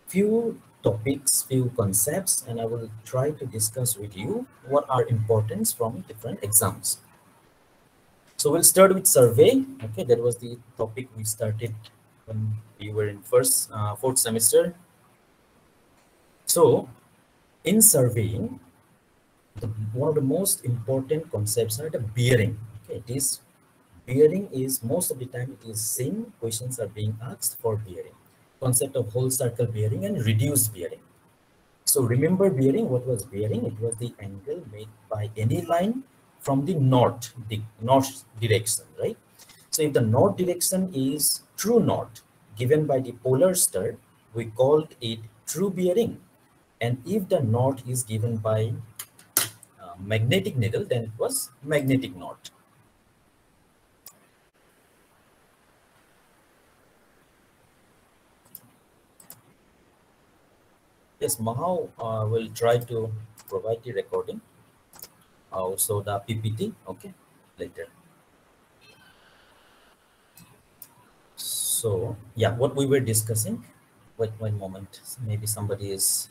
few topics, few concepts, and I will try to discuss with you what are importance from different exams. So we'll start with survey. Okay, that was the topic we started when we were in fourth semester. So in surveying, one of the most important concepts are the bearing. Okay, this bearing is most of the time it is seen questions are being asked for bearing. Concept of whole circle bearing and reduced bearing. So remember bearing, what was bearing? It was the angle made by any line from the north direction, right? So if the north direction is true north given by the polar star, we called it true bearing. And if the north is given by magnetic needle, then it was magnetic north. Yes, Mahao will try to provide the recording, also the PPT, okay, later. So yeah, what we were discussing, wait one moment, maybe somebody is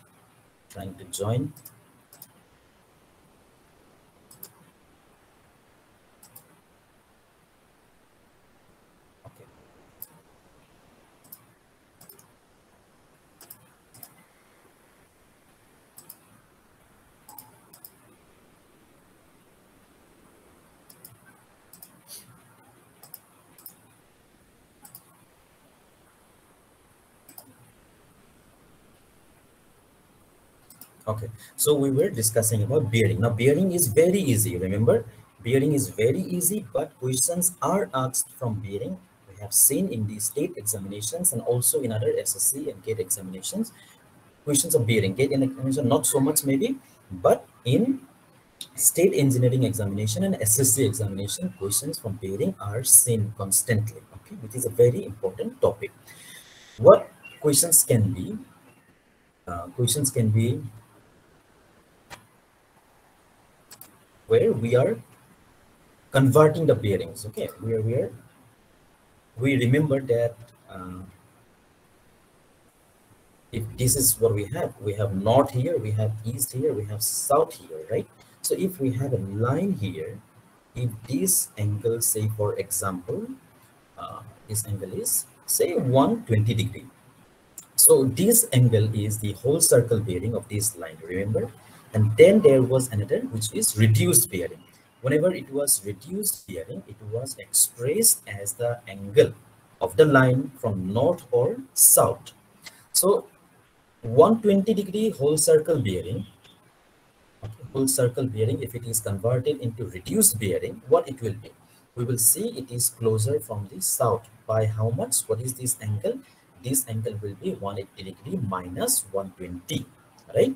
trying to join. Okay. Okay, so we were discussing about bearing. Now bearing is very easy, remember, bearing is very easy, but questions are asked from bearing. We have seen in the state examinations and also in other SSC and GATE examinations, questions of bearing. GATE examination not so much maybe, but in state engineering examination and SSC examination, questions from bearing are seen constantly, okay, which is a very important topic. What questions can be? Questions can be where we are converting the bearings, okay, we remember that if this is what we have north here, we have east here, we have south here, right? So if we have a line here, if this angle, say for example, this angle is say 120 degree. So this angle is the whole circle bearing of this line, remember? And then there was another which is reduced bearing. Whenever it was reduced bearing, it was expressed as the angle of the line from north or south. So 120 degree whole circle bearing, whole circle bearing, if it is converted into reduced bearing, what it will be? We will see it is closer from the south. By how much? What is this angle? This angle will be 180 degree minus 120, right?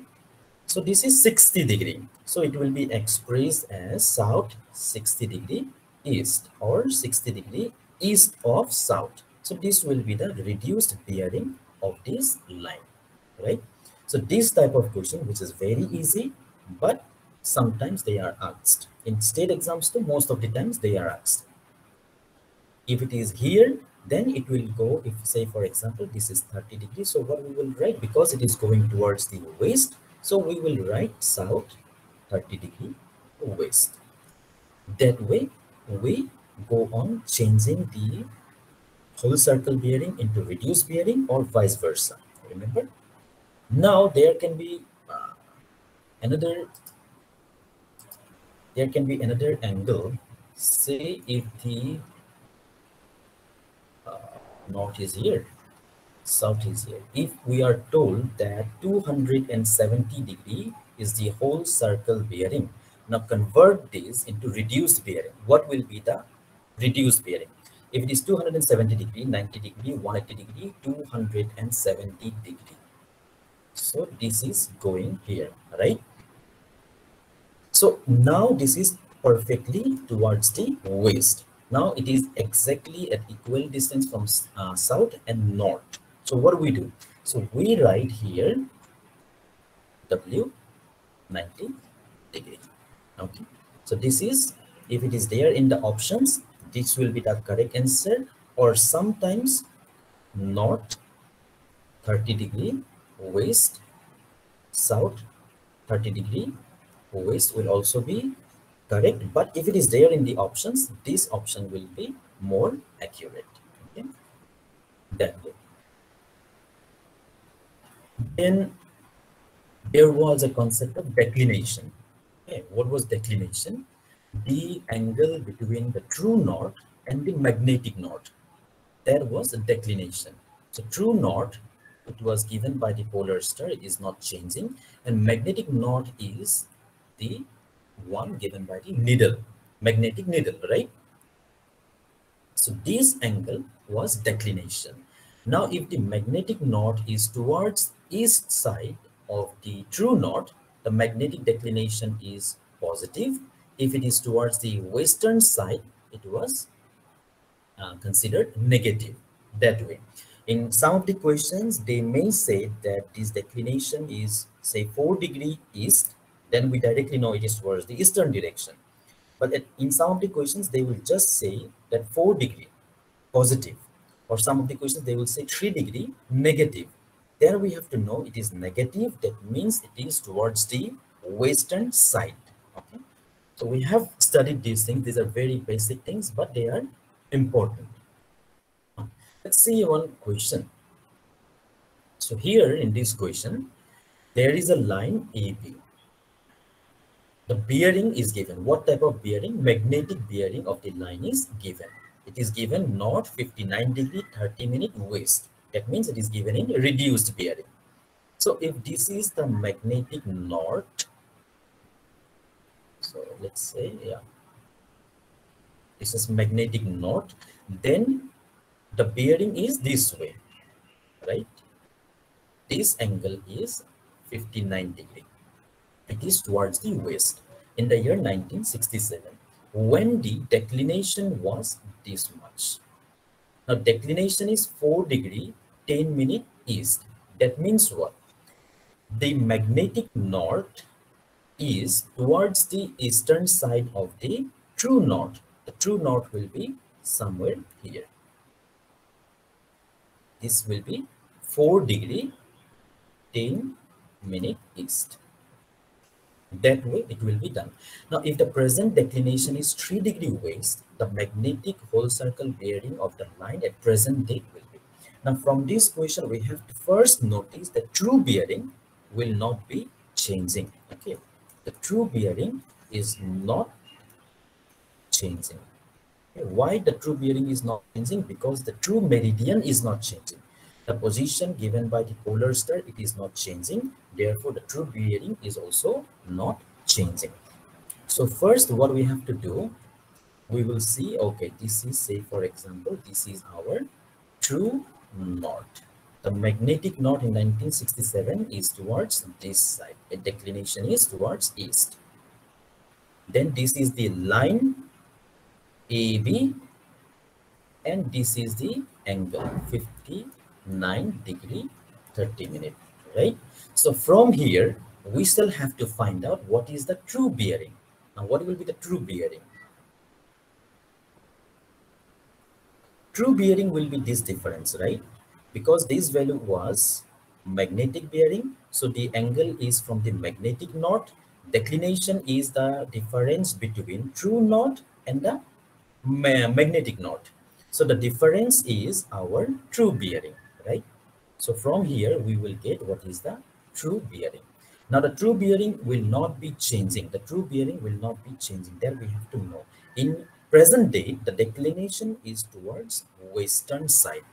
So this is 60 degree. So it will be expressed as south 60 degree east or 60 degree east of south. So this will be the reduced bearing of this line, right? So this type of question, which is very easy, but sometimes they are asked. In state exams too, most of the times they are asked. If it is here, then it will go, if say for example, this is 30 degrees. So what we will write, because it is going towards the west, so we will write south 30 degree west. That way, we go on changing the whole circle bearing into reduced bearing or vice versa. Remember? Now there can be another angle. Say if the north is here, south is here. If we are told that 270 degree is the whole circle bearing, now convert this into reduced bearing. What will be the reduced bearing? If it is 270 degree, 90 degree, 180 degree, 270 degree. So this is going here, right? So now this is perfectly towards the west. Now it is exactly at equal distance from south and north. So what do we do? So we write here W 90 degree. Okay. So this is, if it is there in the options, this will be the correct answer, or sometimes north 30 degree west, south, 30 degree west will also be correct. But if it is there in the options, this option will be more accurate. Okay, that way. Then there was a concept of declination. Okay, what was declination? The angle between the true north and the magnetic north. There was a declination. So true north, it was given by the polar star, it is not changing, and magnetic north is the one given by the needle, magnetic needle, right? So this angle was declination. Now, if the magnetic north is towards east side of the true north, the magnetic declination is positive. If it is towards the western side, it was considered negative that way. In some of the questions, they may say that this declination is say 4 degree east, then we directly know it is towards the eastern direction. But in some of the questions, they will just say that 4 degree positive, or some of the questions they will say 3 degree negative. There we have to know it is negative. That means it is towards the western side. Okay, so we have studied these things. These are very basic things, but they are important. Let's see one question. So here in this question, there is a line AB. The bearing is given. What type of bearing? Magnetic bearing of the line is given. It is given north 59 degree 30 minute west. That means it is given in reduced bearing. So if this is the magnetic north, so let's say, yeah, this is magnetic north, then the bearing is this way, right? This angle is 59 degree. It is towards the west in the year 1967, when the declination was this much. Now declination is 4 degree 10 minute east. That means what? The magnetic north is towards the eastern side of the true north. The true north will be somewhere here. This will be 4 degree 10 minute east. That way it will be done. Now, if the present declination is 3 degree west, the magnetic whole circle bearing of the line at present date will be. Now, from this question, we have to first notice the true bearing will not be changing. Okay, the true bearing is not changing. Okay. Why the true bearing is not changing? Because the true meridian is not changing. The position given by the polar star, it is not changing. Therefore, the true bearing is also not changing. So first, what we have to do, we will see, okay, this is, say for example, this is our true north. The magnetic north in 1967 is towards this side. The declination is towards east. Then this is the line AB, and this is the angle 59 degree 30 minute, right? So from here we still have to find out what is the true bearing. Now what will be the true bearing? True bearing will be this difference, right? Because this value was magnetic bearing, so the angle is from the magnetic north. Declination is the difference between true north and the magnetic north. So the difference is our true bearing, right? So from here we will get what is the true bearing. Now the true bearing will not be changing. The true bearing will not be changing. There we have to know. In present day, the declination is towards western side.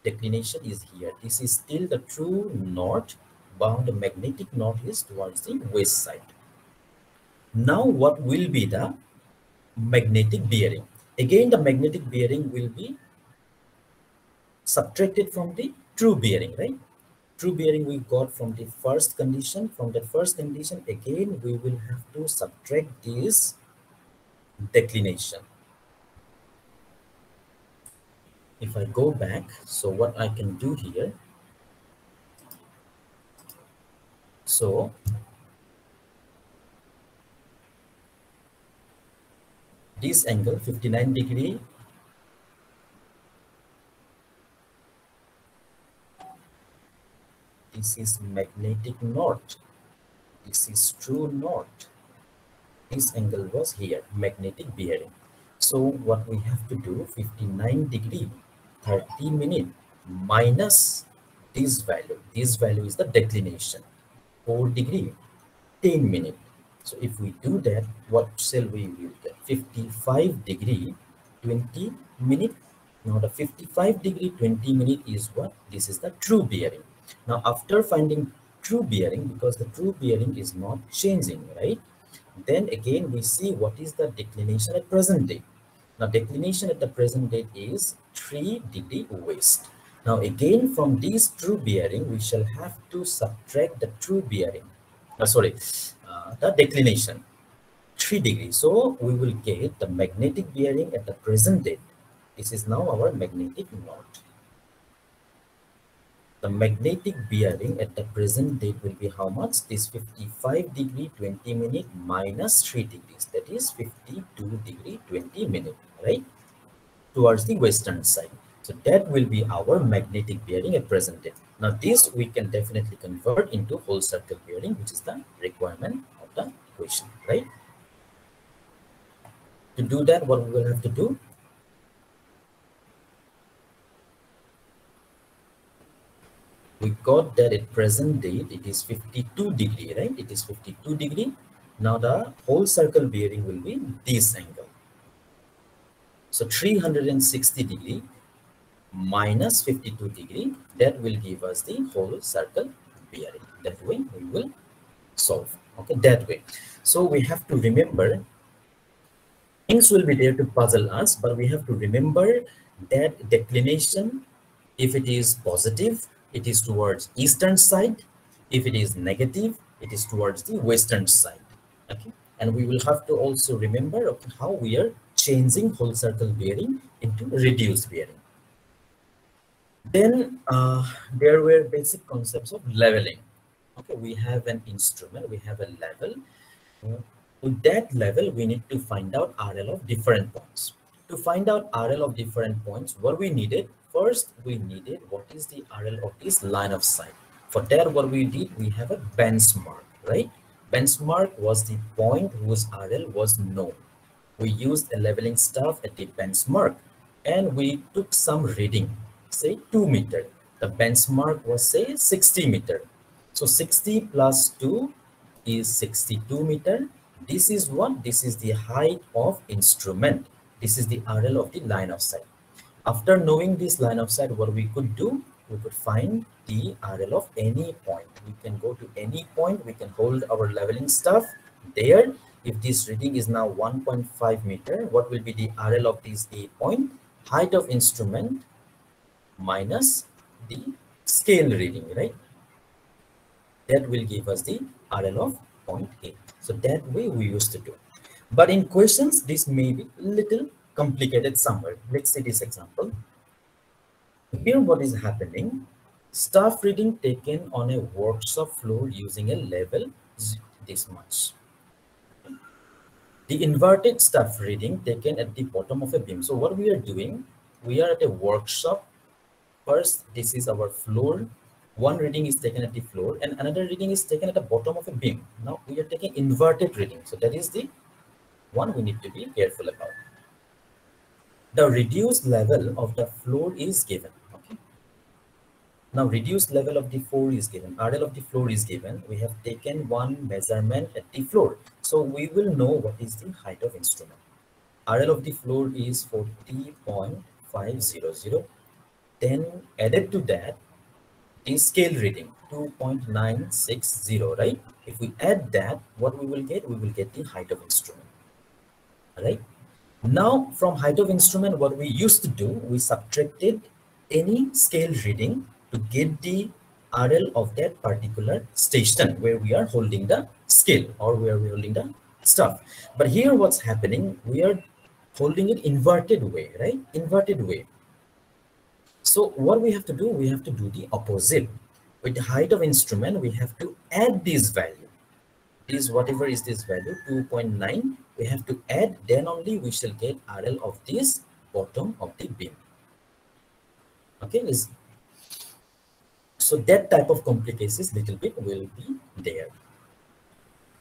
Declination is here. This is still the true north, but the magnetic north is towards the west side. Now what will be the magnetic bearing? Again, the magnetic bearing will be subtracted from the true bearing, right? True bearing we got from the first condition. From that first condition, again, we will have to subtract this declination. If I go back, so what I can do here, so this angle 59 degree This is magnetic north. This is true north. This angle was here, magnetic bearing. So what we have to do, 59 degree, 30 minute minus this value. This value is the declination, 4 degree, 10 minute. So if we do that, what shall we will get? 55 degree, 20 minute. Now the 55 degree, 20 minute is what? This is the true bearing. Now after finding true bearing, because the true bearing is not changing, right? Then again we see what is the declination at present day. Now declination at the present date is 3 degree west. Now again from this true bearing we shall have to subtract the true bearing. The declination 3 degrees. So we will get the magnetic bearing at the present date. This is now our magnetic north. The magnetic bearing at the present date will be how much? This 55 degree 20 minute minus 3 degrees. That is 52 degree 20 minute, right? Towards the western side. So that will be our magnetic bearing at present date. Now this we can definitely convert into whole circle bearing, which is the requirement of the equation, right? To do that, what we will have to do? We got that at present date, it is 52 degree, right? It is 52 degree. Now the whole circle bearing will be this angle. So 360 degree minus 52 degree, that will give us the whole circle bearing. That way we will solve, okay, that way. So we have to remember, things will be there to puzzle us, but we have to remember that declination, if it is positive, it is towards eastern side. If it is negative, it is towards the western side, okay. And we will have to also remember, okay, how we are changing whole circle bearing into reduced bearing. Then there were basic concepts of leveling. Okay, we have an instrument, we have a level. With that level, we need to find out RL of different points. To find out RL of different points, what we needed, first we needed what is the RL of this line of sight. For that, what we did, we have a benchmark, right? Benchmark was the point whose RL was known. We used a leveling staff at the benchmark and we took some reading, say 2 meter. The benchmark was say 60 meter. So 60 plus 2 is 62 meter. This is what? This is the height of instrument. This is the RL of the line of sight. After knowing this line of sight, what we could do, we could find the RL of any point. We can go to any point, we can hold our leveling staff there. If this reading is now 1.5 meter, what will be the RL of this A point? Height of instrument minus the scale reading, right? That will give us the RL of 0.8. So that way we used to do. But in questions, this may be a little complicated somewhere. Let's see this example. Here what is happening, staff reading taken on a workshop floor using a level this much. The inverted staff reading taken at the bottom of a beam. So what we are doing, we are at a workshop. First, this is our floor. One reading is taken at the floor and another reading is taken at the bottom of a beam. Now we are taking inverted reading. So that is the one we need to be careful about. The reduced level of the floor is given. Okay. Now reduced level of the floor is given. RL of the floor is given. We have taken one measurement at the floor. So we will know what is the height of instrument. RL of the floor is 40.500. Then added to that is scale reading 2.960, right? If we add that, what we will get? We will get the height of instrument, right? Now from height of instrument, what we used to do, we subtracted any scale reading to get the RL of that particular station where we are holding the scale or where we are holding the stuff. But here what's happening, we are holding it inverted way, right? Inverted way. So what we have to do, we have to do the opposite. With the height of instrument, we have to add this value. Is whatever is this value, 2.9, we have to add, then only we shall get RL of this bottom of the beam. Okay, So that type of complications little bit will be there.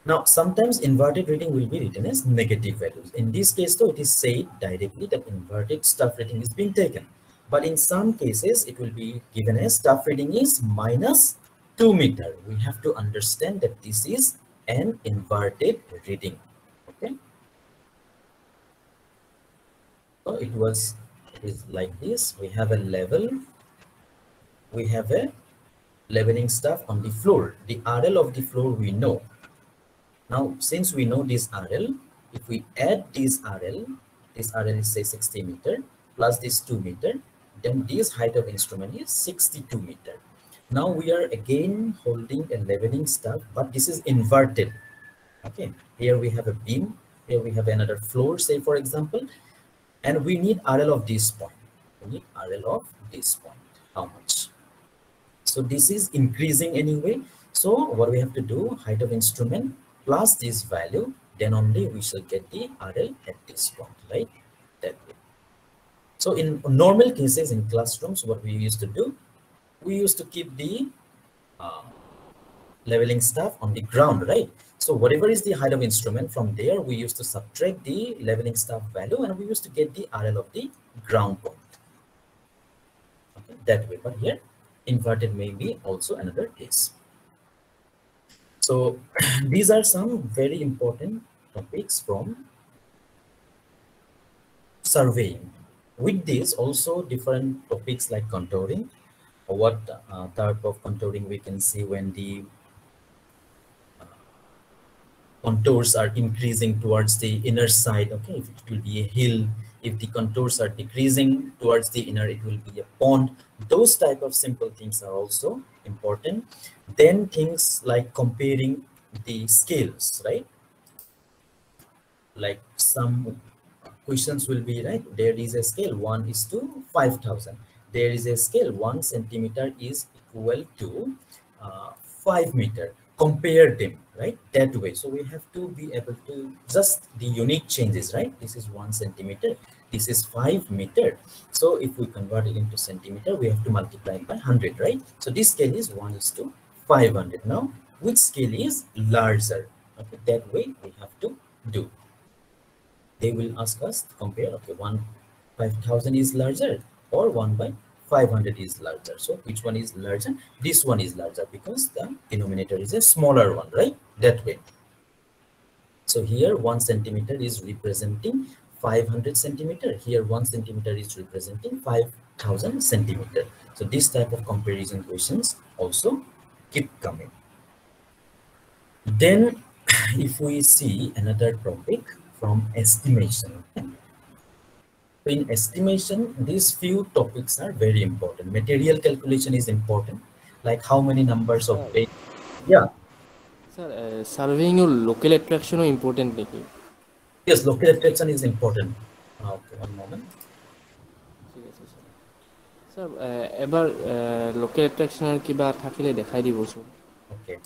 Now, sometimes inverted reading will be written as negative values. In this case, though, it is said directly that inverted staff rating is being taken. But in some cases, it will be given as staff rating is minus 2 meter. We have to understand that this is an inverted reading. Okay. So it is like this. We have a level. We have a leveling staff on the floor. The RL of the floor we know. Now, since we know this RL, if we add this RL is say 60 meter plus this 2 meter, then this height of instrument is 62 meter. Now we are again holding a leveling staff, but this is inverted. Okay, here we have a beam, here we have another floor, say for example, and we need RL of this point. We need RL of this point. How much? So this is increasing anyway. So what we have to do, height of instrument plus this value, then only we shall get the RL at this point, right? That way. So in normal cases in classrooms, what we used to do, we used to keep the leveling staff on the ground, right? So whatever is the height of instrument, from there we used to subtract the leveling staff value and we used to get the RL of the ground point. Okay, that way. But here inverted may be also another case. So these are some very important topics from surveying. With this also different topics like contouring, or what type of contouring we can see when the contours are increasing towards the inner side. Okay, if it will be a hill, if the contours are decreasing towards the inner, it will be a pond. Those type of simple things are also important. Then things like comparing the scales, right? Like some questions will be, right, there is a scale 1 is to 5,000. There is a scale 1 centimeter is equal to 5 meter. Compare them, right, that way. So we have to be able to just the unique changes, right? This is 1 centimeter, this is 5 meter. So if we convert it into centimeter, we have to multiply it by 100, right? So this scale is 1 is to 500. Now which scale is larger? Okay, that way we have to do. They will ask us to compare, okay, 5,000 is larger or 1 by 500 is larger. So which one is larger? This one is larger because the denominator is a smaller one, right? That way. So here 1 centimeter is representing 500 centimeter. Here 1 centimeter is representing 5,000 centimeter. So this type of comparison questions also keep coming. Then if we see another topic from estimation. So in estimation, these few topics are very important. Material calculation is important, like how many numbers of page. Yeah. Sir, surveying your local attraction is important. Yes, local attraction is important. Okay, one moment. Sir, ever local attraction kiba thakile dekhai dibosu. Okay,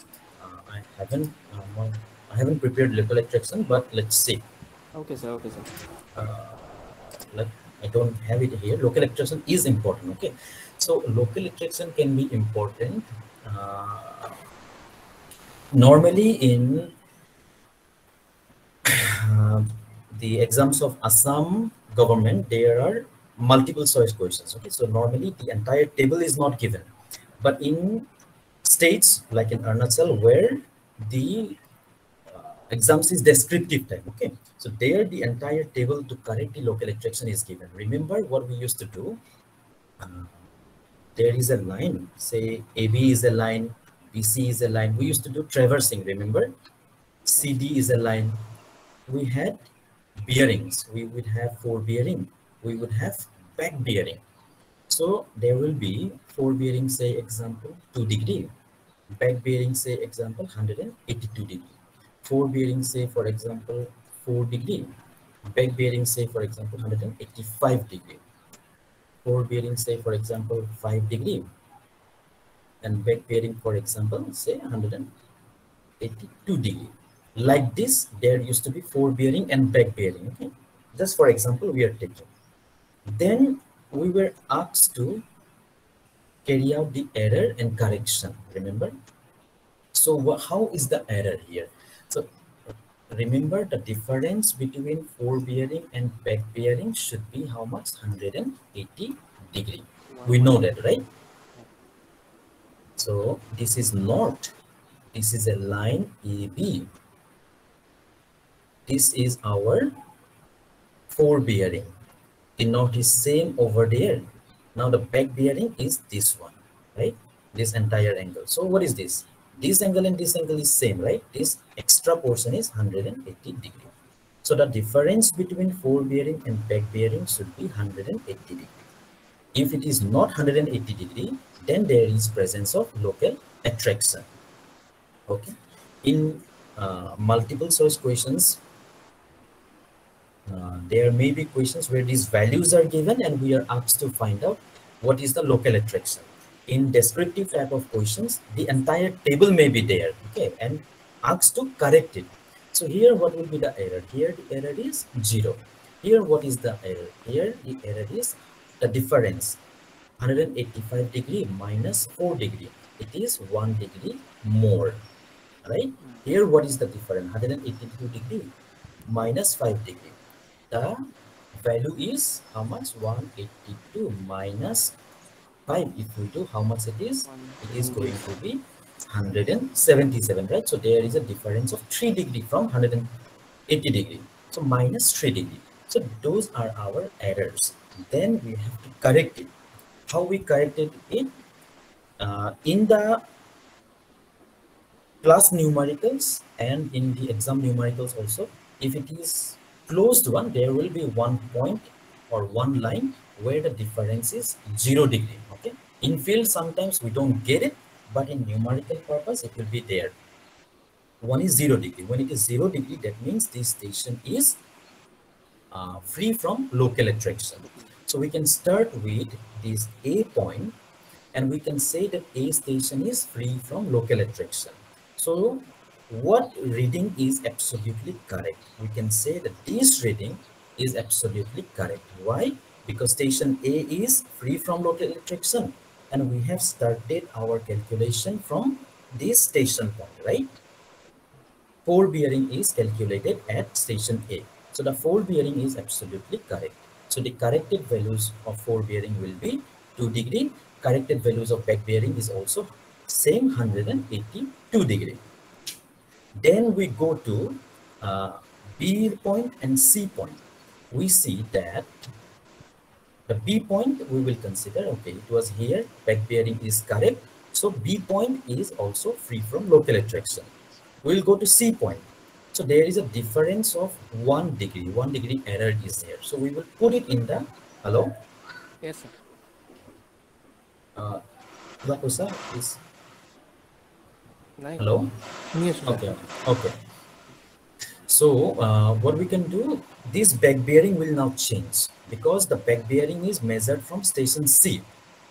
I haven't prepared local attraction, but let's see. Okay, sir. Okay, sir. I don't have it here. Local attraction is important. Okay, so local attraction can be important. Normally in the exams of Assam government, there are multiple choice questions. Okay, so normally the entire table is not given, but in states like in Arunachal, where the exams is descriptive type. Okay, so there the entire table to correct the local attraction is given. Remember what we used to do? There is a line, say AB is a line, BC is a line. We used to do traversing, remember? CD is a line. We had bearings. We would have 4 bearing. We would have back bearing. So there will be 4 bearing, say example 2 degree. Back bearing, say example 182 degree. 4 bearing, say for example 4 degree. Back bearing, say for example 185 degree. 4 bearing, say for example 5 degree. And back bearing, for example, say 182 degree. Like this, there used to be 4 bearing and back bearing. Okay, just for example we are taking. Then we were asked to carry out the error and correction, remember. So how is the error here? So remember, the difference between forebearing and back bearing should be how much? 180 degree. We know that, right? So this is not, this is a line AB. This is our forebearing. The knot is same over there. Now the back bearing is this one, right? This entire angle. So what is this? This angle and this angle is same, right? This extra portion is 180 degree. So the difference between forebearing and back bearing should be 180 degree. If it is not 180 degree, then there is presence of local attraction. Okay. In multiple choice questions, there may be questions where these values are given and we are asked to find out what is the local attraction. In descriptive type of questions, the entire table may be there, okay, and asked to correct it. So here, what will be the error? Here, the error is 0. Here, what is the error? Here, the error is the difference, 185 degree minus 4 degree. It is 1 degree more, right? Here, what is the difference? 182 degree minus 5 degree. The value is how much? 182 minus 5. If we do, how much it is? It is going to be 177, right? So there is a difference of 3 degree from 180 degree. So minus 3 degree. So those are our errors. Then we have to correct it. How we corrected it? In the class numericals and in the exam numericals also, if it is closed one, there will be one point or one line where the difference is 0 degree. Okay, in field sometimes we don't get it, but in numerical purpose it will be there. One is 0 degree. When it is 0 degree, that means this station is free from local attraction. So we can start with this A point and we can say that A station is free from local attraction. So what reading is absolutely correct? We can say that this reading is absolutely correct. Why? Because station A is free from local attraction and we have started our calculation from this station point, right? Forebearing is calculated at station A. So the forebearing is absolutely correct. So the corrected values of forebearing will be 2 degree. Corrected values of back bearing is also same 182 degree. Then we go to B point and C point. We see that the B point we will consider, okay, it was here, back bearing is correct. So B point is also free from local attraction. We'll go to C point. So there is a difference of 1 degree. 1 degree error is there. So we will put it in the, hello? Yes, sir. Vakusa is, Nice. hello? Yes, sir. Okay, okay. So what we can do, this back bearing will now change because the back bearing is measured from station C.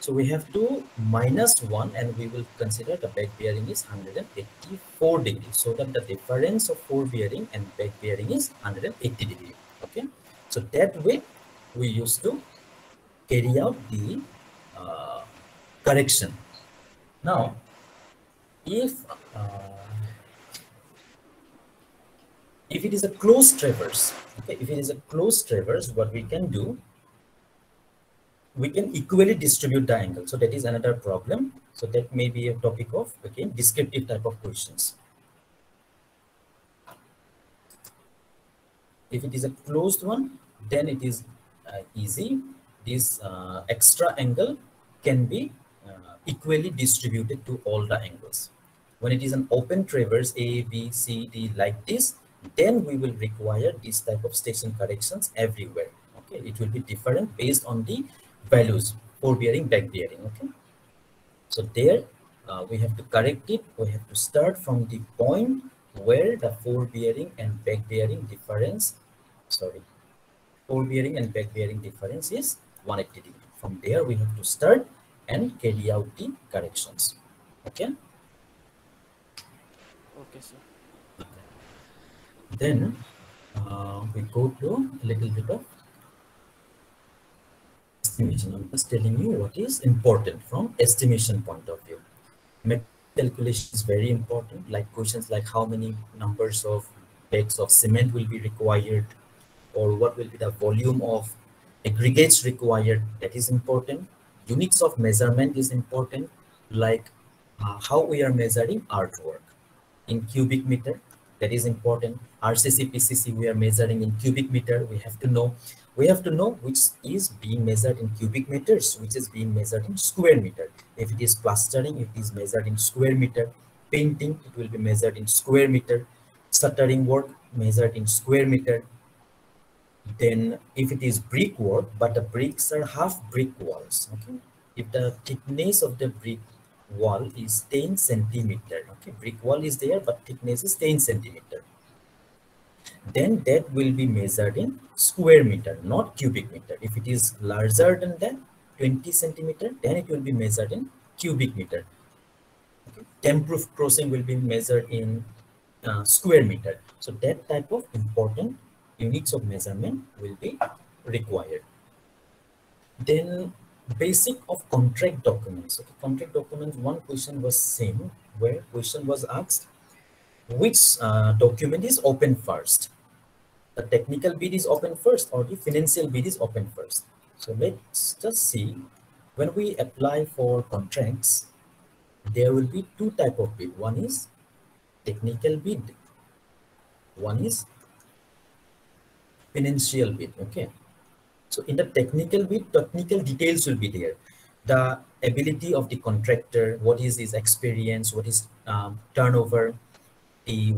So we have to minus 1 and we will consider the back bearing is 184 degrees. So that the difference of forebearing and back bearing is 180 degrees. Okay. So that way we used to carry out the correction. Now, if it is a closed traverse, okay, if it is a closed traverse, what we can do, we can equally distribute the angle. So that is another problem. So that may be a topic of, again, descriptive type of questions. If it is a closed one, then it is easy. This extra angle can be equally distributed to all the angles. When it is an open traverse A, B, C, D like this, then we will require this type of station corrections everywhere. Okay, it will be different based on the values, forebearing, back bearing. Okay, so there we have to correct it. We have to start from the point where the forebearing and back bearing difference, forebearing and back bearing difference is 180 degree. From there we have to start and carry out the corrections. Okay. Okay, sir. Then we go to a little bit of estimation. I'm just telling you what is important from estimation point of view. Material calculation is very important, like questions like how many numbers of bags of cement will be required, or what will be the volume of aggregates required, that is important. Units of measurement is important, like how we are measuring artwork in cubic meter, that is important. RCC, PCC, we are measuring in cubic meter. We have to know which is being measured in cubic meters, which is being measured in square meter. If it is plastering, it is measured in square meter. Painting, it will be measured in square meter. Shuttering work, measured in square meter. Then if it is brick work, but the bricks are half brick walls, okay? If the thickness of the brick wall is 10 centimeter, okay, brick wall is there, but thickness is 10 centimeter, then that will be measured in square meter, not cubic meter. If it is larger than that, 20 centimeter, then it will be measured in cubic meter. Okay. Temp-proof crossing will be measured in square meter. So that type of important units of measurement will be required. Then basic of contract documents. Okay, contract documents, one question was same, where question was asked, which document is open first? The technical bid is open first or the financial bid is open first? So let's just see, when we apply for contracts, there will be two type of bid. One is technical bid, one is financial bid. Okay, so in the technical bid, technical details will be there. The ability of the contractor, what is his experience, what is turnover, the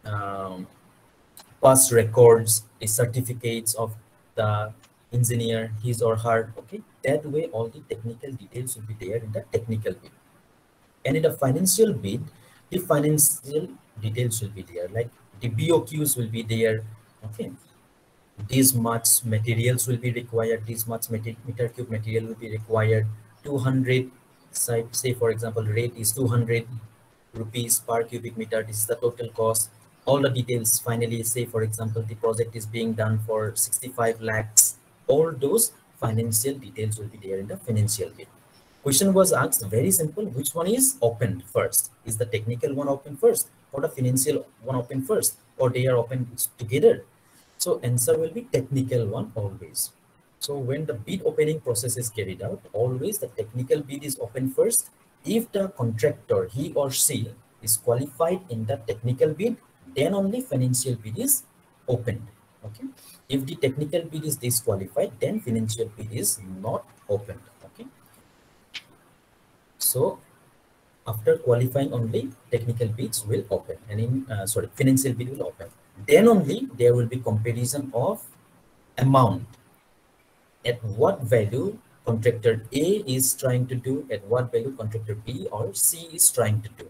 um, past records, the certificates of the engineer, his or her. Okay, that way all the technical details will be there in the technical bid. And in the financial bid, the financial details will be there, like the BOQs will be there. Okay, this much materials will be required, this much meter cube material will be required, 200, say for example rate is 200 rupees per cubic meter, this is the total cost. All the details, finally, say for example the project is being done for 65 lakhs, all those financial details will be there in the financial bid. Question was asked, very simple, which one is opened first? Is the technical one open first or the financial one open first, or they are open together? So answer will be technical one always. So when the bid opening process is carried out, always the technical bid is open first. If the contractor, he or she, is qualified in the technical bid, then only financial bid is opened. Okay. If the technical bid is disqualified, then financial bid is not opened. Okay. So after qualifying, only technical bids will open, and in financial bid will open. Then only there will be comparison of amount, at what value contractor A is trying to do, at what value contractor B or C is trying to do.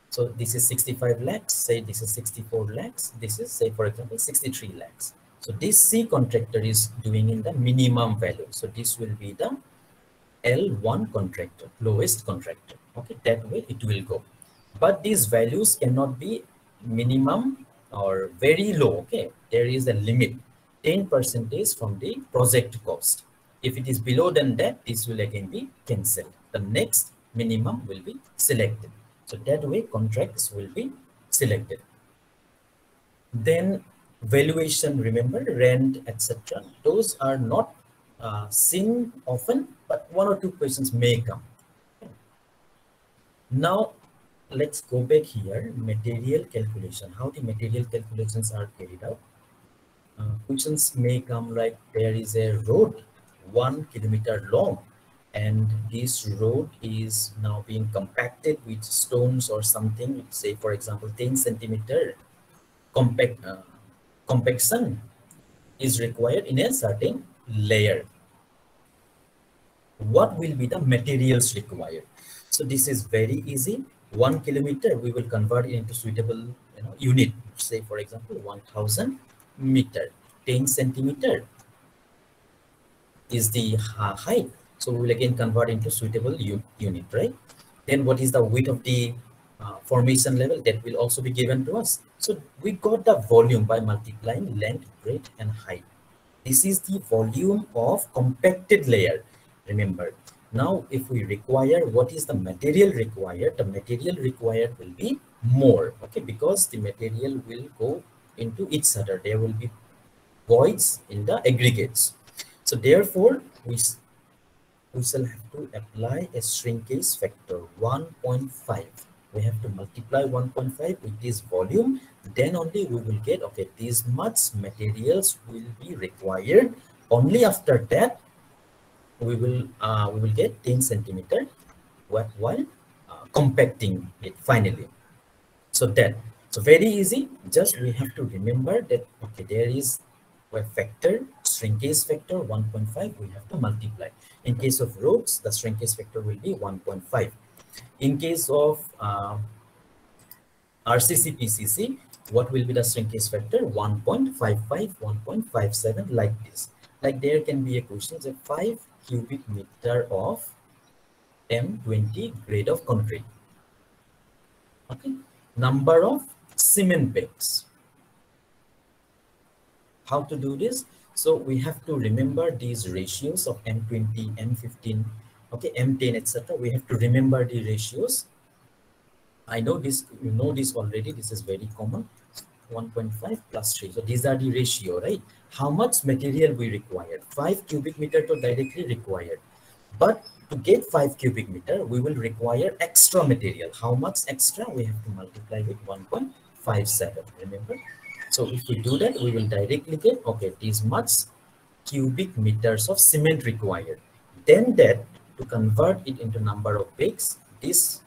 So this is 65 lakhs, say this is 64 lakhs, this is, say for example, 63 lakhs. So this C contractor is doing in the minimum value. So this will be the L1 contractor, lowest contractor. Okay, that way it will go. But these values cannot be minimum or very low. Okay, there is a limit, 10% from the project cost. If it is below than that, this will again be cancelled. The next minimum will be selected. So that way contracts will be selected. Then valuation, remember, rent, etc. Those are not seen often, but one or two questions may come. Now let's go back here, material calculation, how the material calculations are carried out. Questions may come like, there is a road 1 kilometer long, and this road is now being compacted with stones or something, say for example 10 centimeter compaction is required in a certain layer. What will be the materials required? So this is very easy. 1 kilometer, we will convert it into suitable unit. Say for example 1000 meter. 10 centimeter is the height. So we will again convert into suitable unit, right? Then what is the width of the formation level? That will also be given to us. So we got the volume by multiplying length, breadth, and height. This is the volume of compacted layer. Remember, now if we require, what is the material required? The material required will be more, okay, because the material will go into each other. There will be voids in the aggregates. So therefore, we shall have to apply a shrinkage factor 1.5. We have to multiply 1.5 with this volume, then only we will get, okay, this much materials will be required. Only after that we will get 10 centimeter while compacting it finally. So that, so very easy, just we have to remember that, okay, there is a factor, shrinkage factor 1.5, we have to multiply. In case of roads, the shrinkage factor will be 1.5. In case of RCC PCC, what will be the shrinkage factor? 1.55, 1.57, like this. Like there can be a question that 5 cubic meter of M20 grade of concrete. Okay, number of cement bags. How to do this? So we have to remember these ratios of M20, M15, okay, M10, etc. We have to remember the ratios. I know this, you know this already, this is very common. 1.5 plus 3. So these are the ratio, right? How much material we required? 5 cubic meter to directly required. But to get 5 cubic meter, we will require extra material. How much extra? We have to multiply with 1.57. Remember? So if we do that, we will directly get, okay, this much cubic meters of cement required. Then that, to convert it into number of bags, this,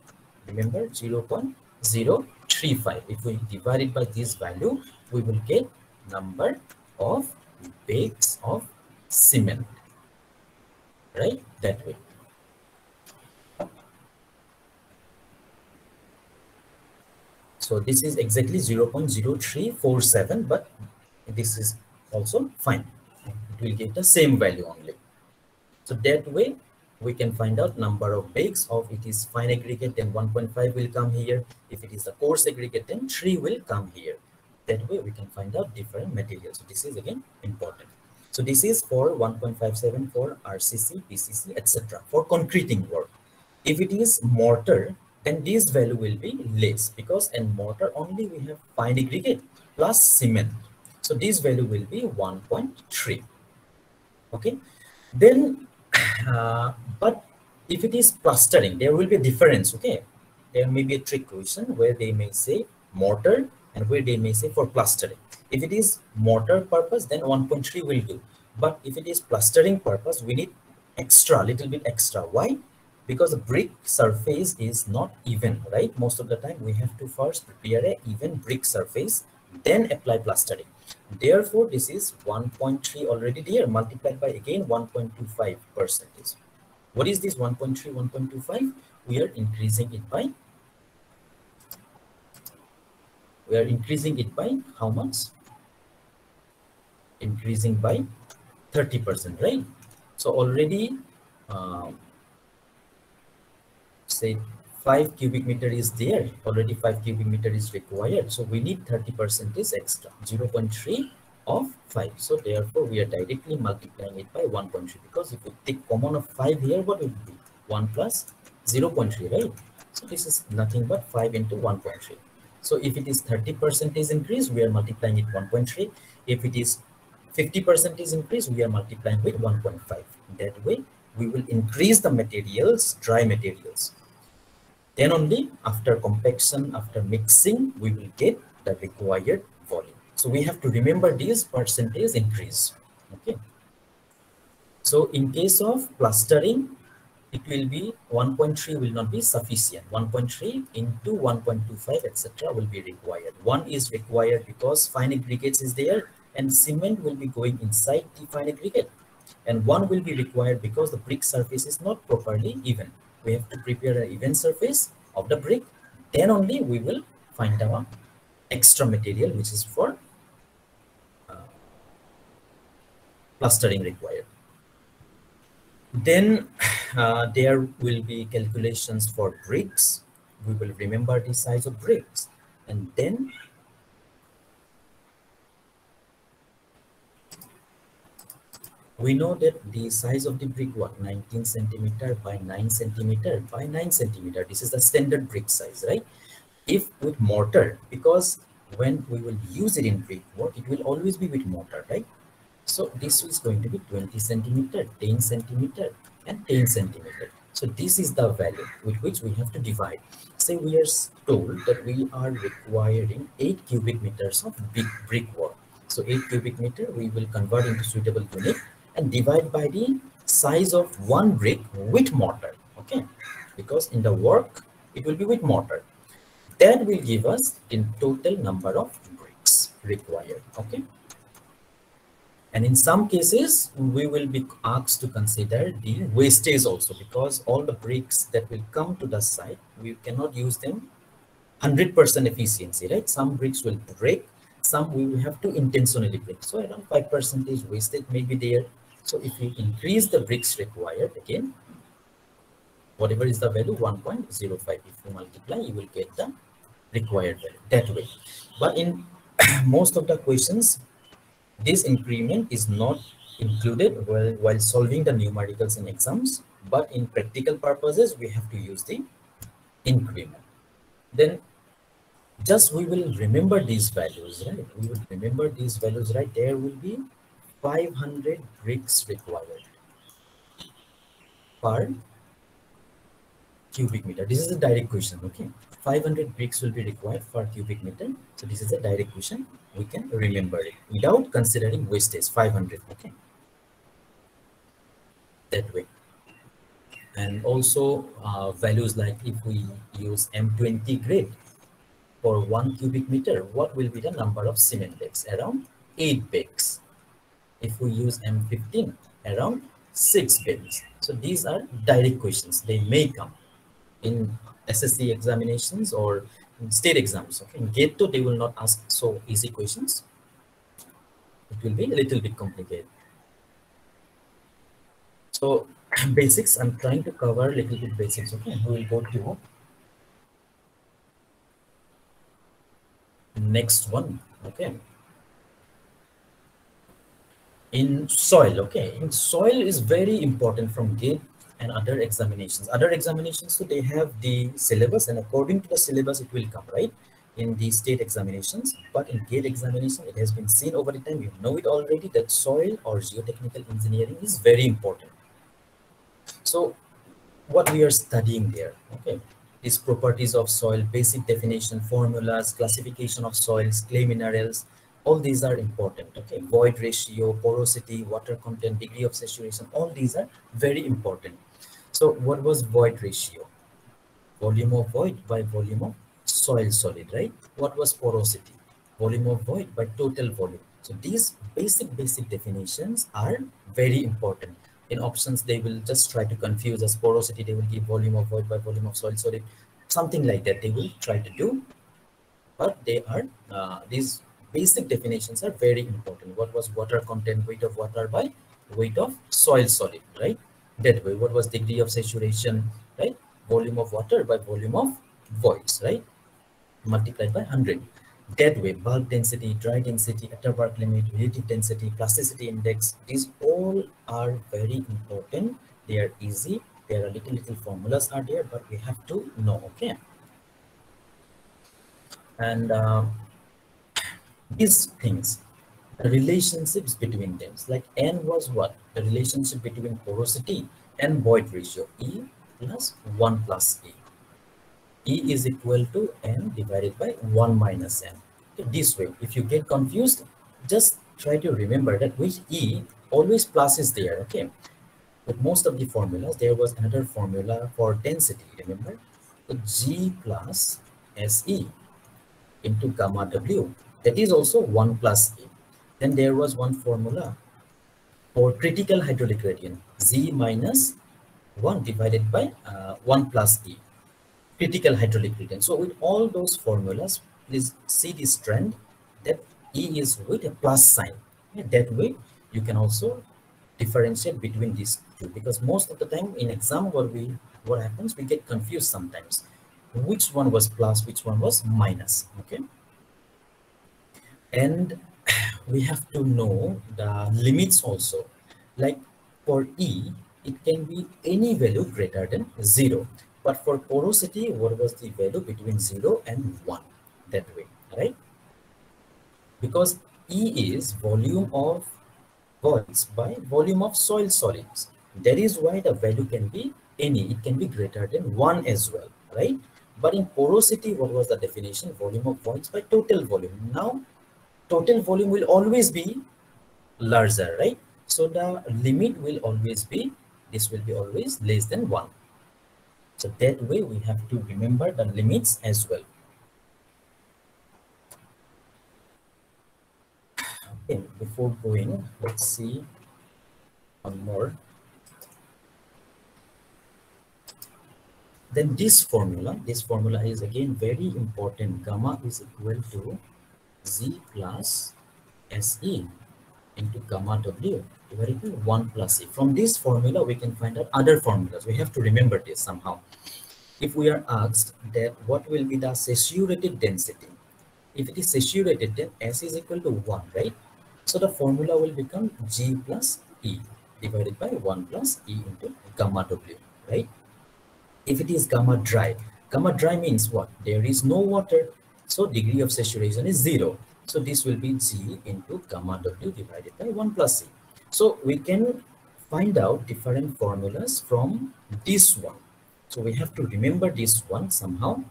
remember, 0.035. If we divide it by this value, we will get number of bags of cement, right? That way. So this is exactly 0.0347, but this is also fine. It will give the same value only. So that way we can find out number of bags of, it is fine aggregate, then 1.5 will come here. If it is the coarse aggregate, then 3 will come here. That way we can find out different materials. So this is again important. So this is for 1.57 for RCC, PCC, etc. for concreting work. If it is mortar, then this value will be less, because in mortar only we have fine aggregate plus cement. So this value will be 1.3. Okay, then but if it is plastering, there will be a difference. Okay, there may be a trick question where they may say mortar and where they may say for plastering. If it is mortar purpose, then 1.3 will do, but if it is plastering purpose, we need extra, little bit extra. Why? Because the brick surface is not even, right? Most of the time we have to first prepare a even brick surface, then apply plastering. Therefore this is 1.3 already there, multiplied by again 1.25 percentage. What is this 1.3, 1.25? We are increasing it by how much? Increasing by 30%, right? So already say 5 cubic meter is there, already 5 cubic meter is required, so we need 30% is extra, 0.3 of 5. So therefore we are directly multiplying it by 1.3, because if we take common of 5 here, what would be 1 plus 0.3, right? So this is nothing but 5 into 1.3. So if it is 30% is increase, we are multiplying it 1.3. If it is 50% is increase, we are multiplying with 1.5. That way we will increase the materials, dry materials. Then only after compaction, after mixing, we will get the required volume. So we have to remember this percentage increase. Okay. So in case of plastering, it will be 1.3 will not be sufficient. 1.3 into 1.25, etc. will be required. 1 is required because fine aggregates is there and cement will be going inside the fine aggregate. And 1 will be required because the brick surface is not properly even. We have to prepare an even surface of the brick. Then only we will find our extra material, which is for plastering required. Then there will be calculations for bricks. We will remember the size of bricks, and then We know that the size of the brick, what, 19 centimeter by 9 centimeter by 9 centimeter. This is the standard brick size, right? If with mortar, because when we will use it in brick work, it will always be with mortar, right? So this is going to be 20 centimeter, 10 centimeter, and 10 centimeter. So this is the value with which we have to divide. Say we are told that we are requiring 8 cubic meters of big brick work. So 8 cubic meter we will convert into suitable unit and divide by the size of one brick with mortar. Okay, because in the work it will be with mortar. That will give us in total number of bricks required. Okay. And in some cases, we will be asked to consider the wastage also, because all the bricks that will come to the site, we cannot use them 100% efficiency, right? Some bricks will break, some we will have to intentionally break. So around 5% wastage may be there. So if you increase the bricks required, again, whatever is the value, 1.05, if you multiply, you will get the required value that way. But in most of the questions, this increment is not included while solving the numericals in exams, but in practical purposes, we have to use the increment. Then just we will remember these values, right? We will remember these values, right? There will be 500 bricks required per cubic meter. This is a direct question, okay? 500 bricks will be required per cubic meter. So this is a direct question. We can remember it without considering wastage, 500, okay? That way. And also values like if we use M20 grade for 1 cubic meter, what will be the number of cement bags? Around 8 bags. If we use M15, around 6 bags. So these are direct questions. They may come in SSC examinations or in state exams. Okay, in GATE, they will not ask so easy questions. It will be a little bit complicated. So basics, I'm trying to cover a little bit basics. Okay, we will go to next one. Okay, in soil. Okay, in soil is very important from GATE and other examinations. Other examinations, so they have the syllabus, and according to the syllabus, it will come, right, in the state examinations. But in GATE examination, it has been seen over the time. You know it already that soil or geotechnical engineering is very important. So what we are studying there, okay, is properties of soil, basic definition, formulas, classification of soils, clay minerals. All these are important. Okay, void ratio, porosity, water content, degree of saturation, all these are very important. So what was void ratio? Volume of void by volume of soil solid, right? What was porosity? Volume of void by total volume. So these basic definitions are very important. In options, they will just try to confuse us. Porosity, they will give volume of void by volume of soil solid, something like that they will try to do. But they are these basic definitions are very important. What was water content? Weight of water by weight of soil solid, right? That way. What was degree of saturation, right? Volume of water by volume of voids, right? Multiplied by 100. That way, bulk density, dry density, Atterberg limit, relative density, plasticity index, these all are very important. They are easy. There are little formulas are there, but we have to know, okay? And these things, the relationships between them, like N was what? The relationship between porosity and void ratio, E plus 1 plus E. E is equal to N divided by 1 minus N. Okay, this way, if you get confused, just try to remember that which E always plus is there, okay? With most of the formulas, there was another formula for density, remember? So G plus SE into gamma W. That is also 1 plus E. Then there was one formula for critical hydraulic gradient, Z minus 1 divided by 1 plus E. Critical hydraulic gradient. So with all those formulas, please see this trend that E is with a plus sign. Okay, that way, you can also differentiate between these two, because most of the time in exam what happens, we get confused sometimes. Which one was plus, which one was minus, okay? And we have to know the limits also. Like for E, it can be any value greater than 0. But for porosity, what was the value between 0 and 1? That way, right? Because E is volume of voids by volume of soil solids. That is why the value can be any. It can be greater than 1 as well, right? But in porosity, what was the definition? Volume of voids by total volume. Now, total volume will always be larger, right? So the limit will always be, this will be always less than 1. So that way we have to remember the limits as well. Okay, before going, let's see one more. Then this formula is again very important. Gamma is equal to Z plus SE into gamma W divided by 1 plus E. From this formula, we can find out other formulas. We have to remember this somehow. If we are asked that what will be the saturated density, if it is saturated, then S is equal to 1, right? So the formula will become G plus E divided by 1 plus E into gamma W, right? If it is gamma dry means what? There is no water, so degree of saturation is 0. So this will be G into gamma W divided by 1 plus E. So we can find out different formulas from this one. So we have to remember this one somehow.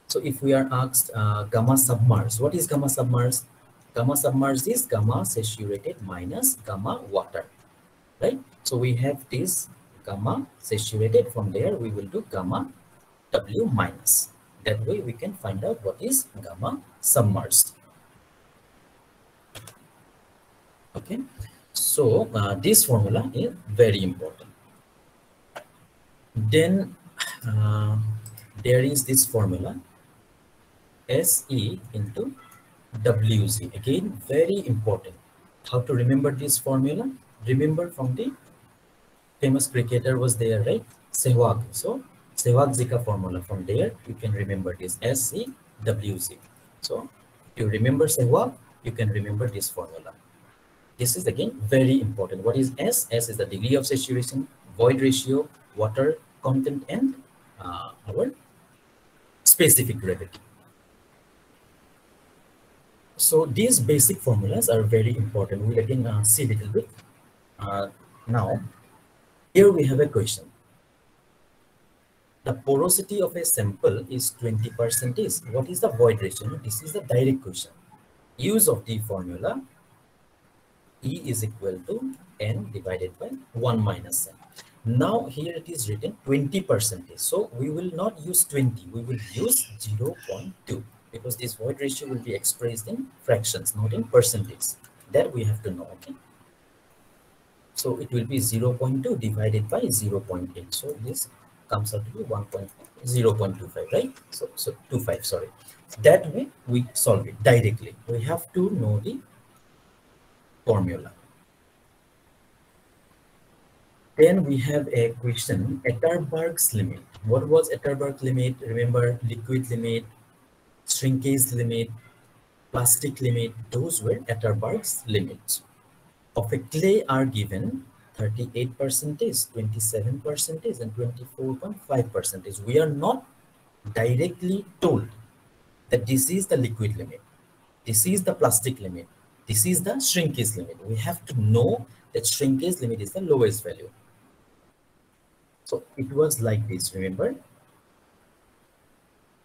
So if we are asked gamma submerged, what is gamma submerged? Gamma submerged is gamma saturated minus gamma water, right? So we have this gamma saturated. From there we will do gamma W minus. That way we can find out what is gamma submerged. Okay, so this formula is very important. Then there is this formula SE into WZ. Again, very important. How to remember this formula? Remember from the famous cricketer was there, right? Sehwag. So Sehwag Zika formula. From there you can remember this SEWZ. So if you remember Sehwag, you can remember this formula. This is again very important. What is S? S is the degree of saturation, void ratio, water content, and our specific gravity. So these basic formulas are very important. We'll again see a little bit. Now, here we have a question. The porosity of a sample is 20%. What is the void ratio? This is the direct question. Use of the formula E is equal to N divided by 1 minus N. Now here it is written 20%. So we will not use 20. We will use 0.2 because this void ratio will be expressed in fractions, not in percentage. That we have to know. Okay. So it will be 0.2 divided by 0.8. So this comes out to be 0.25, right? So 25, sorry. That way we solve it directly. We have to know the formula. Then we have a question, Atterberg's limit. What was Atterberg's limit? Remember, liquid limit, shrinkage limit, plastic limit. Those were Atterberg's limits. Of a clay are given 38%, 27%, and 24.5%. We are not directly told that this is the liquid limit, this is the plastic limit, this is the shrinkage limit. We have to know that shrinkage limit is the lowest value. So it was like this, remember?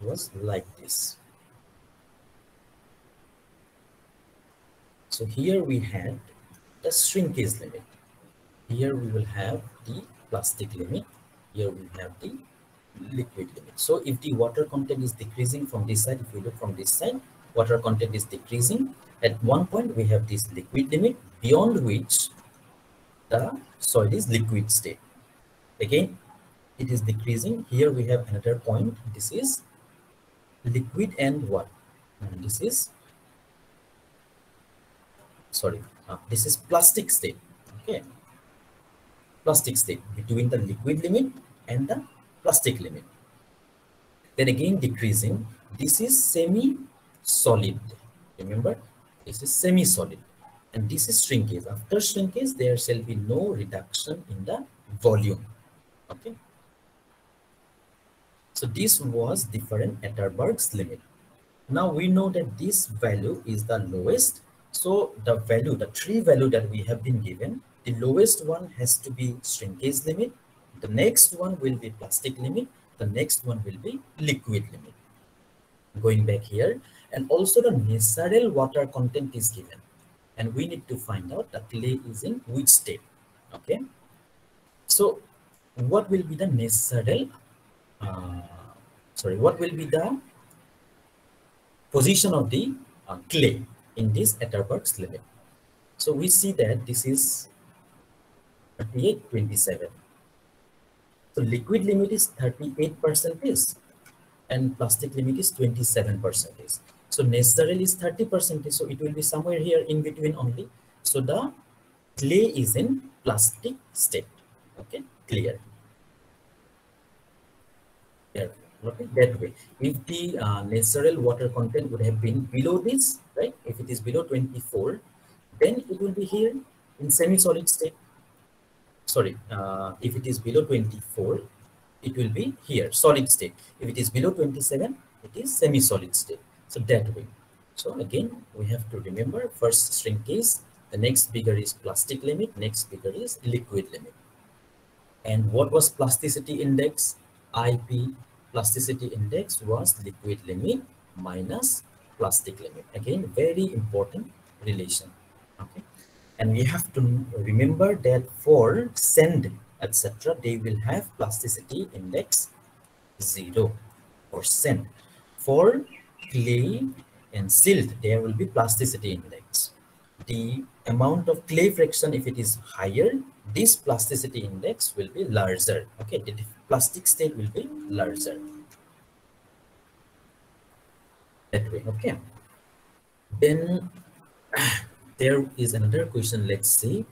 It was like this. So here we had the shrinkage limit. Here we will have the plastic limit. Here we have the liquid limit. So if the water content is decreasing from this side, if we look from this side, water content is decreasing. At one point we have this liquid limit beyond which the soil is liquid state. Again, it is decreasing. Here we have another point. This is liquid and what? And this is, sorry, this is plastic state. Okay, plastic state between the liquid limit and the plastic limit. Then again decreasing. This is semi-solid. Remember, this is semi-solid. And this is shrinkage. After shrinkage, there shall be no reduction in the volume. Okay. So this was different Atterberg's limit. Now we know that this value is the lowest. So the value, the three value that we have been given, the lowest one has to be shrinkage limit. The next one will be plastic limit. The next one will be liquid limit. Going back here, and also the natural water content is given. And we need to find out the clay is in which state. Okay. So what will be the natural, what will be the position of the clay in this Atterberg's limit? So we see that this is 38, 27. So liquid limit is 38% and plastic limit is 27%. So natural is 30%. So it will be somewhere here in between only. So the clay is in plastic state. Okay, clear. Yeah, okay, that way. If the natural water content would have been below this, right? If it is below 24, then it will be here in semi-solid state. Sorry, if it is below 24, it will be here, solid state. If it is below 27, it is semi-solid state. So that way. So again, we have to remember first shrinkage, the next bigger is plastic limit, next bigger is liquid limit. And what was plasticity index? IP plasticity index was liquid limit minus plastic limit. Again, very important relation. Okay. And we have to remember that for sand, etc., they will have plasticity index 0%. For clay and silt, there will be plasticity index. The amount of clay fraction, if it is higher, this plasticity index will be larger. Okay, the plastic state will be larger. That way, okay. Then there is another question. Let's see.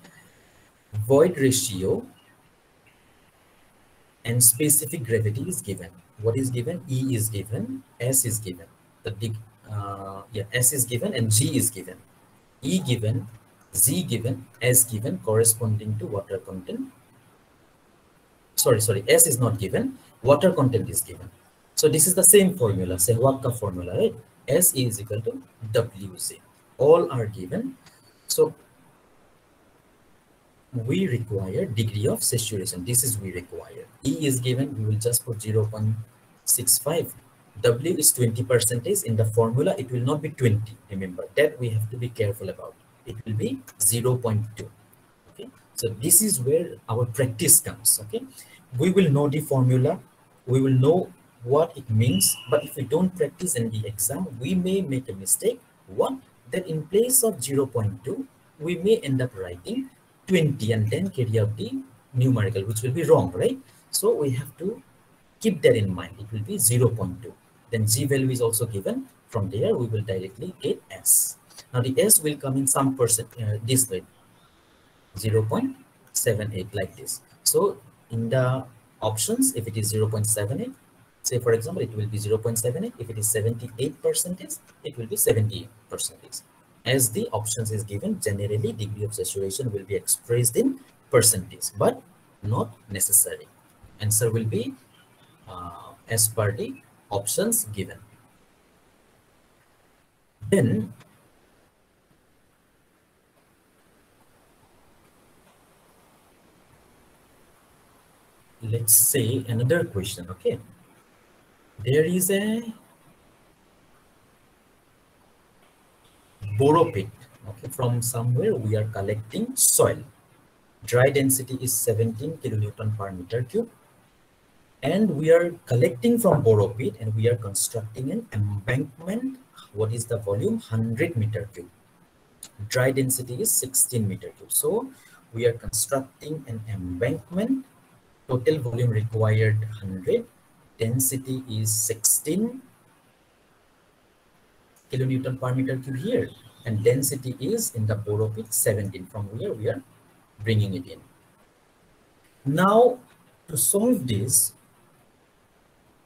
Void ratio and specific gravity is given. What is given? E is given, S is given. S is given and G is given. E given, Z given, S given, corresponding to water content. Sorry, S is not given, water content is given. So this is the same formula, Sehwagka formula, right? S is equal to WZ. All are given. So we require degree of saturation. This is we require. E is given, we will just put 0.65. W is 20%. In the formula, it will not be 20. Remember that we have to be careful about. It will be 0.2. Okay. So this is where our practice comes. Okay. We will know the formula. We will know what it means. But if we don't practice in the exam, we may make a mistake. What? That in place of 0.2, we may end up writing 20 and then carry out the numerical, which will be wrong, right? So we have to keep that in mind. It will be 0.2. Then G value is also given. From there, we will directly get S. Now the S will come in some percent, this way, 0.78 like this. So in the options, if it is 0.78, say for example, it will be 0.78. If it is 78%, it will be 78%. As the options is given, generally degree of saturation will be expressed in percentage, but not necessary. Answer will be as per the options given. Then let's say another question. Okay, there is a borrow pit. Okay, from somewhere we are collecting soil. Dry density is 17 kilonewton per meter cube. And we are collecting from borrow pit and we are constructing an embankment. What is the volume? 100 meter cube. Dry density is 16 meter cube. So we are constructing an embankment. Total volume required 100. Density is 16 kilonewton per meter cube here. And density is in the borrow pit 17, from where we are bringing it in. Now to solve this,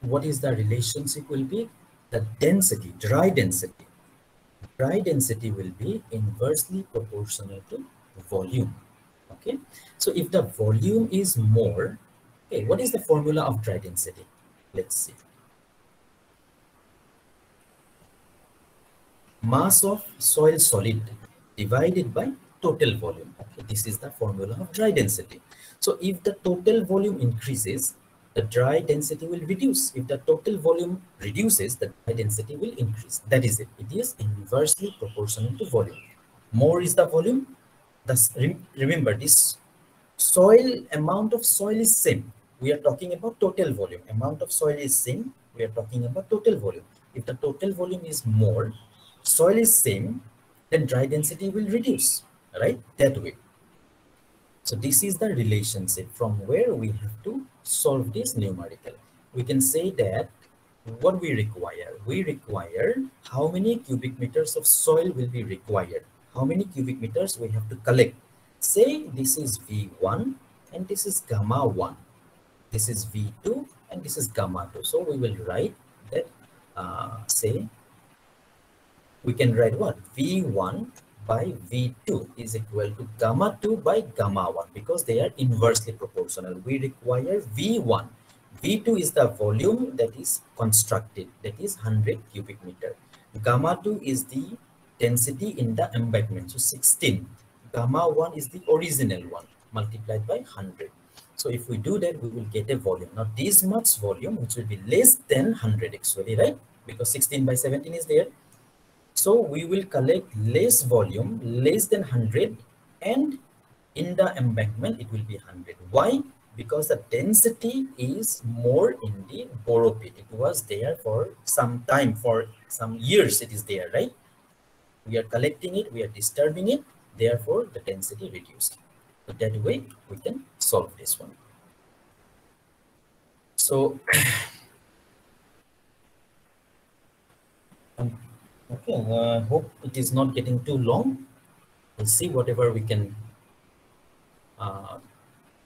what is the relationship will be? The density, dry density dry density will be inversely proportional to volume. Okay, so if the volume is more, okay, what is the formula of dry density? Let's see. Mass of soil solid divided by total volume. Okay, this is the formula of dry density. So if the total volume increases, the dry density will reduce. If the total volume reduces, the dry density will increase. That is it. It is inversely proportional to volume. More is the volume. Thus, remember this soil amount of soil is same. We are talking about total volume. Amount of soil is same. We are talking about total volume. If the total volume is more, soil is same, then dry density will reduce, right? That way. So this is the relationship from where we have to solve this numerical. We can say that what we require how many cubic meters of soil will be required, how many cubic meters we have to collect. Say this is V1 and this is gamma 1, this is V2 and this is gamma 2. So we will write that, say we can write what? V1 by V2 is equal to gamma 2 by gamma 1 because they are inversely proportional. We require V1. V2 is the volume that is constructed, that is 100 cubic meter. Gamma 2 is the density in the embankment, so 16. Gamma 1 is the original one multiplied by 100. So if we do that, we will get a volume. Now this much volume, which will be less than 100 actually, right? Because 16 by 17 is there. So we will collect less volume, less than 100, and in the embankment, it will be 100. Why? Because the density is more in the borrow pit. It was there for some time, for some years it is there, right? We are collecting it, we are disturbing it, therefore the density reduced. So that way we can solve this one. So, okay, I hope it is not getting too long. We'll see whatever we can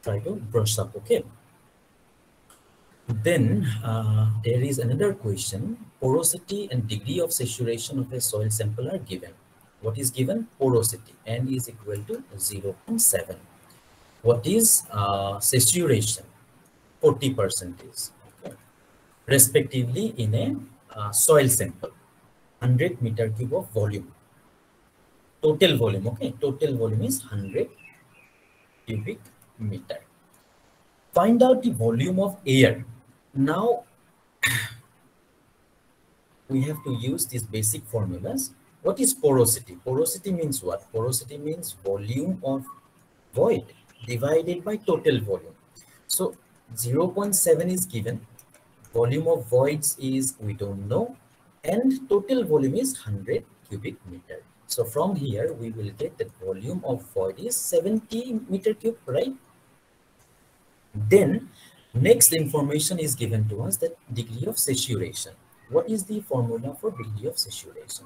try to brush up. Okay, then there is another question. Porosity and degree of saturation of a soil sample are given. What is given? Porosity, N is equal to 0.7. What is saturation? 40%, okay, respectively in a soil sample. 100 meter cube of volume, total volume. Okay, total volume is 100 cubic meter. Find out the volume of air. Now we have to use these basic formulas. What is porosity? Porosity means what? Porosity means volume of void divided by total volume. So 0.7 is given, volume of voids is we don't know, and total volume is 100 cubic meter. So from here we will get the volume of void is 70 meter cube, right? Then next information is given to us, that degree of saturation. What is the formula for degree of saturation?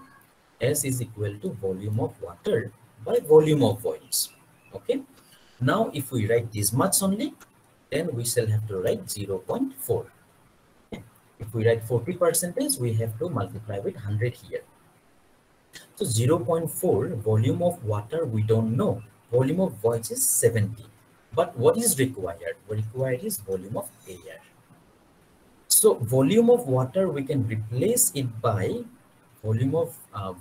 S is equal to volume of water by volume of voids. Okay. Now if we write this much only, then we shall have to write 0.4. Okay. If we write 40%, we have to multiply with 100 here. So 0.4 volume of water we don't know. Volume of voids is 70. But what is required? What required is volume of air. So volume of water, we can replace it by volume of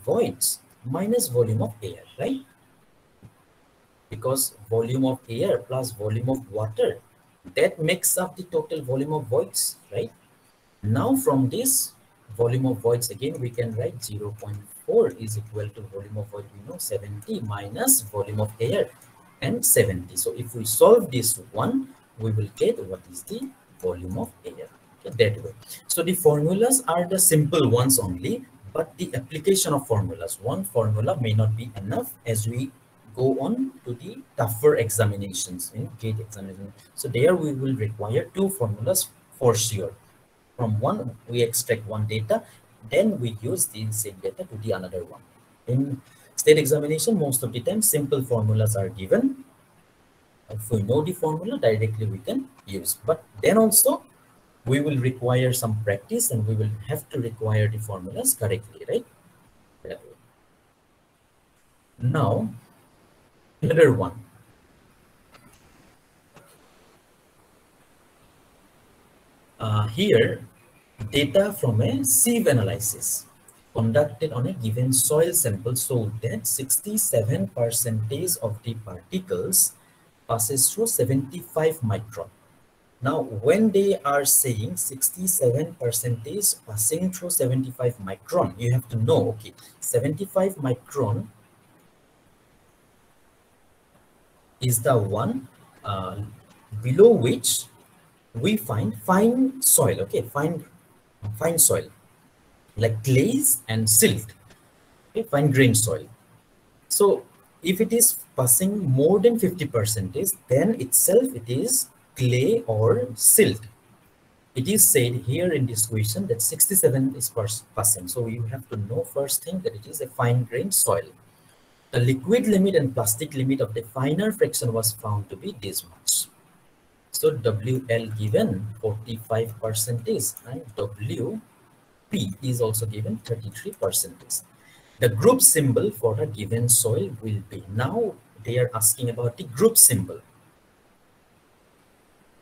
voids minus volume of air, right? Because volume of air plus volume of water, that makes up the total volume of voids, right? Now from this volume of voids, again we can write 0.4 is equal to volume of void, we know 70 minus volume of air and 70. So if we solve this one, we will get what is the volume of air. Okay, that way. So the formulas are the simple ones only, but the application of formulas, one formula may not be enough as we go on to the tougher examinations in GATE examination. So there we will require two formulas for sure. From one we extract one data, then we use the same data to the another one. In state examination, most of the time simple formulas are given. If we know the formula, directly we can use, but then also we will require some practice and we will have to require the formulas correctly, right? That way. Now, another one. Here, data from a sieve analysis conducted on a given soil sample showed that 67% of the particles passes through 75 micron. Now, when they are saying 67% passing through 75 micron, you have to know, okay, 75 micron is the one below which we find fine soil, okay, fine soil like clays and silt, okay, fine grained soil. So if it is passing more than 50%, then itself it is clay or silt. It is said here in this question that 67 is passing. So you have to know first thing that it is a fine grained soil. The liquid limit and plastic limit of the finer fraction was found to be this much. So WL given 45% and WP is also given 33%. The group symbol for a given soil will be. Now they are asking about the group symbol.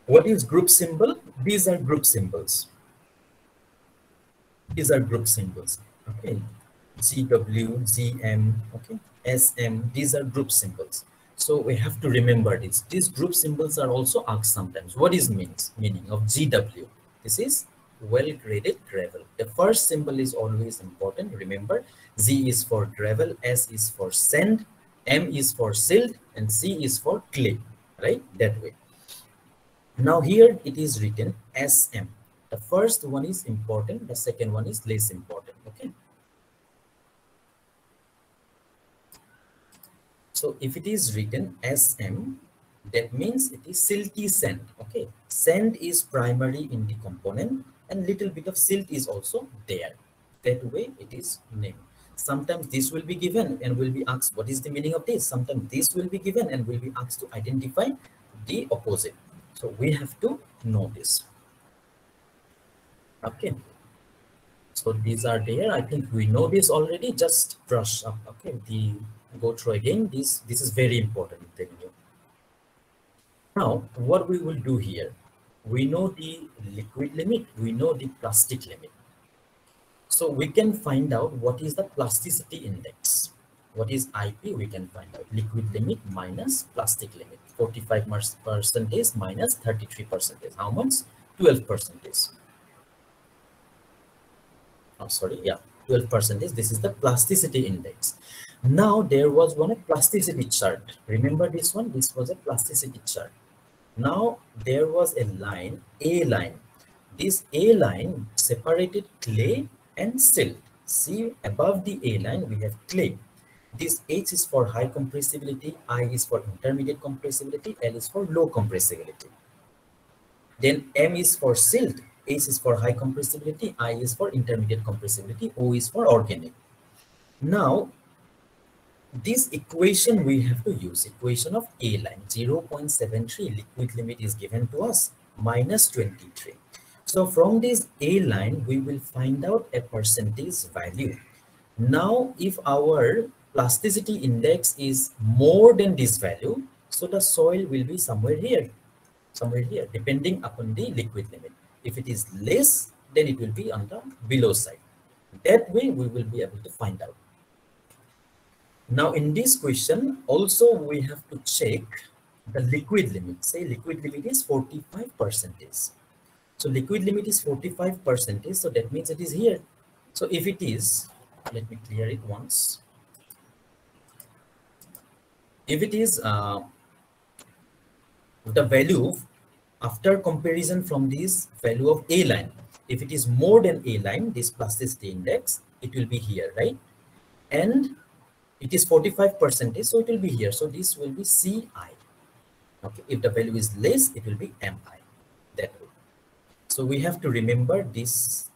What is group symbol? These are group symbols. These are group symbols. Okay. GW, GM, okay, SM, these are group symbols. So we have to remember this. These group symbols are also asked sometimes. What is meaning of GW? This is well-graded gravel. The first symbol is always important. Remember, G is for gravel, S is for sand, M is for silt, and C is for clay, right? That way. Now here it is written SM. The first one is important, the second one is less important, okay? So if it is written SM, that means it is silty sand, okay? Sand is primary in the component and little bit of silt is also there. That way it is named. Sometimes this will be given and will be asked, what is the meaning of this? Sometimes this will be given and will be asked to identify the opposite. So we have to know this. Okay. So these are there. I think we know this already. Just brush up. Okay. Go through again. This is very important. Now, what we will do here, we know the liquid limit, we know the plastic limit. So we can find out what is the plasticity index. What is IP? We can find out liquid limit minus plastic limit. 45% minus 33%. How much? 12%. Oh, sorry, yeah, 12%. This is the plasticity index. Now there was one plasticity chart. Remember this one? This was a plasticity chart. Now there was a line, A line. This A line separated clay and silt. See, above the A line we have clay. This H is for high compressibility, I is for intermediate compressibility, L is for low compressibility. Then M is for silt, H is for high compressibility, I is for intermediate compressibility, O is for organic. Now, this equation we have to use, equation of A line, 0.73 liquid limit is given to us, minus 23. So from this A line, we will find out a percentage value. Now, if our plasticity index is more than this value, so the soil will be somewhere here, depending upon the liquid limit. If it is less, then it will be on the below side. That way, we will be able to find out. Now, in this question, also we have to check the liquid limit. Say liquid limit is 45%. So liquid limit is 45%. So that means it is here. So if it is, let me clear it once. If it is the value after comparison from this value of A line, if it is more than A line, this plasticity index, it will be here, right? And it is 45%, so it will be here. So this will be CI. Okay, if the value is less, it will be MI. That way. So we have to remember these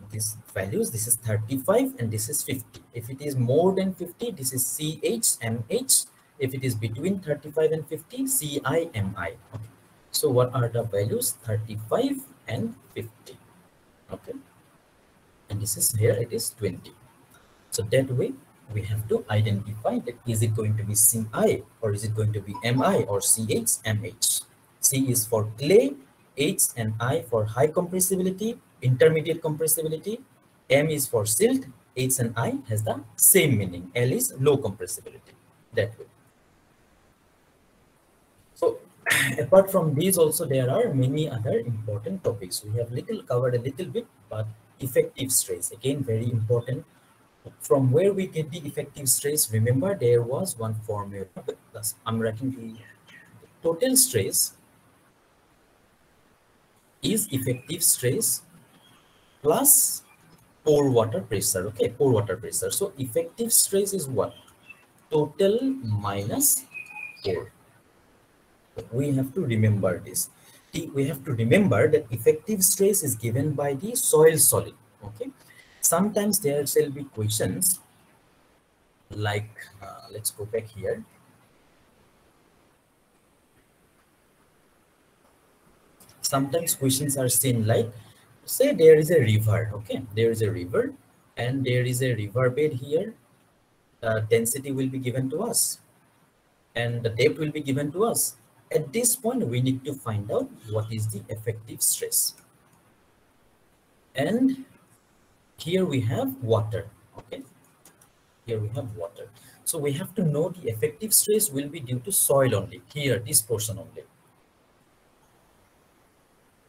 values. This is 35 and this is 50. If it is more than 50, this is CH, MH. If it is between 35 and 50, CI, MI. Okay. So what are the values? 35 and 50. Okay. And this is here, it is 20. So that way we have to identify that is it going to be Ci or is it going to be Mi or Ch, Mh. C is for clay, H and I for high compressibility, intermediate compressibility, M is for silt, H and I has the same meaning, L is low compressibility, that way. So apart from these also there are many other important topics. We have covered a little bit, but effective stress, again, very important. From where we get the effective stress, remember there was one formula, plus I'm writing the total stress is effective stress plus pore water pressure. Okay, pore water pressure. So effective stress is what? Total minus pore. We have to remember this. We have to remember that effective stress is given by the soil solid. Okay, sometimes there shall be questions like, let's go back here. Sometimes questions are seen like, say there is a river. Okay, there is a river and there is a river bed here. Density will be given to us and the depth will be given to us. At this point, we need to find out what is the effective stress. And here we have water. Okay, here we have water. So we have to know the effective stress will be due to soil only, here, this portion only.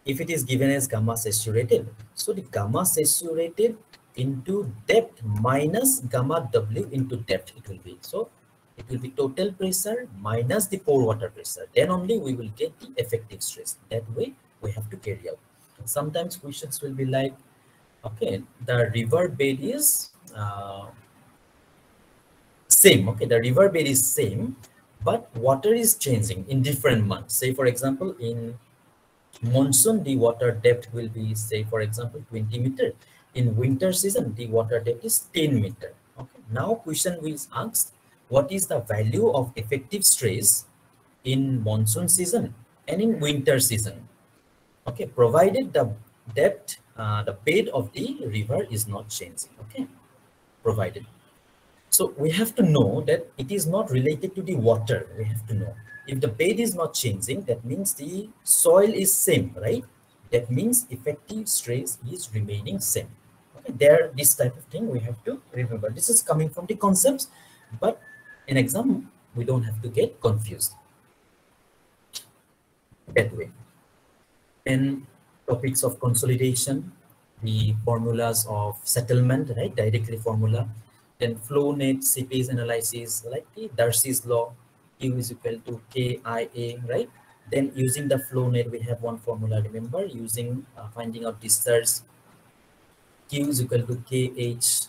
If it is given as gamma saturated, so the gamma saturated into depth minus gamma W into depth, it will be. So it will be total pressure minus the pore water pressure. Then only we will get the effective stress. That way we have to carry out. Sometimes questions will be like, okay, the river bed is same. Okay, the river bed is same, but water is changing in different months. Say for example, in monsoon, the water depth will be, say for example, 20 meter. In winter season, the water depth is 10 meter. Okay. Now question is asked, what is the value of effective stress in monsoon season and in winter season? Okay, provided the depth, the bed of the river is not changing. Okay, provided. So we have to know that it is not related to the water. We have to know if the bed is not changing, that means the soil is same, right? That means effective stress is remaining same. Okay, there, this type of thing we have to remember. This is coming from the concepts, but in exam we don't have to get confused that way. And topics of consolidation, the formulas of settlement, right? Directly formula. Then flow net CPS analysis, like the Darcy's law, Q is equal to KIA, right? Then using the flow net, we have one formula, remember, using finding out discharge. Q is equal to KH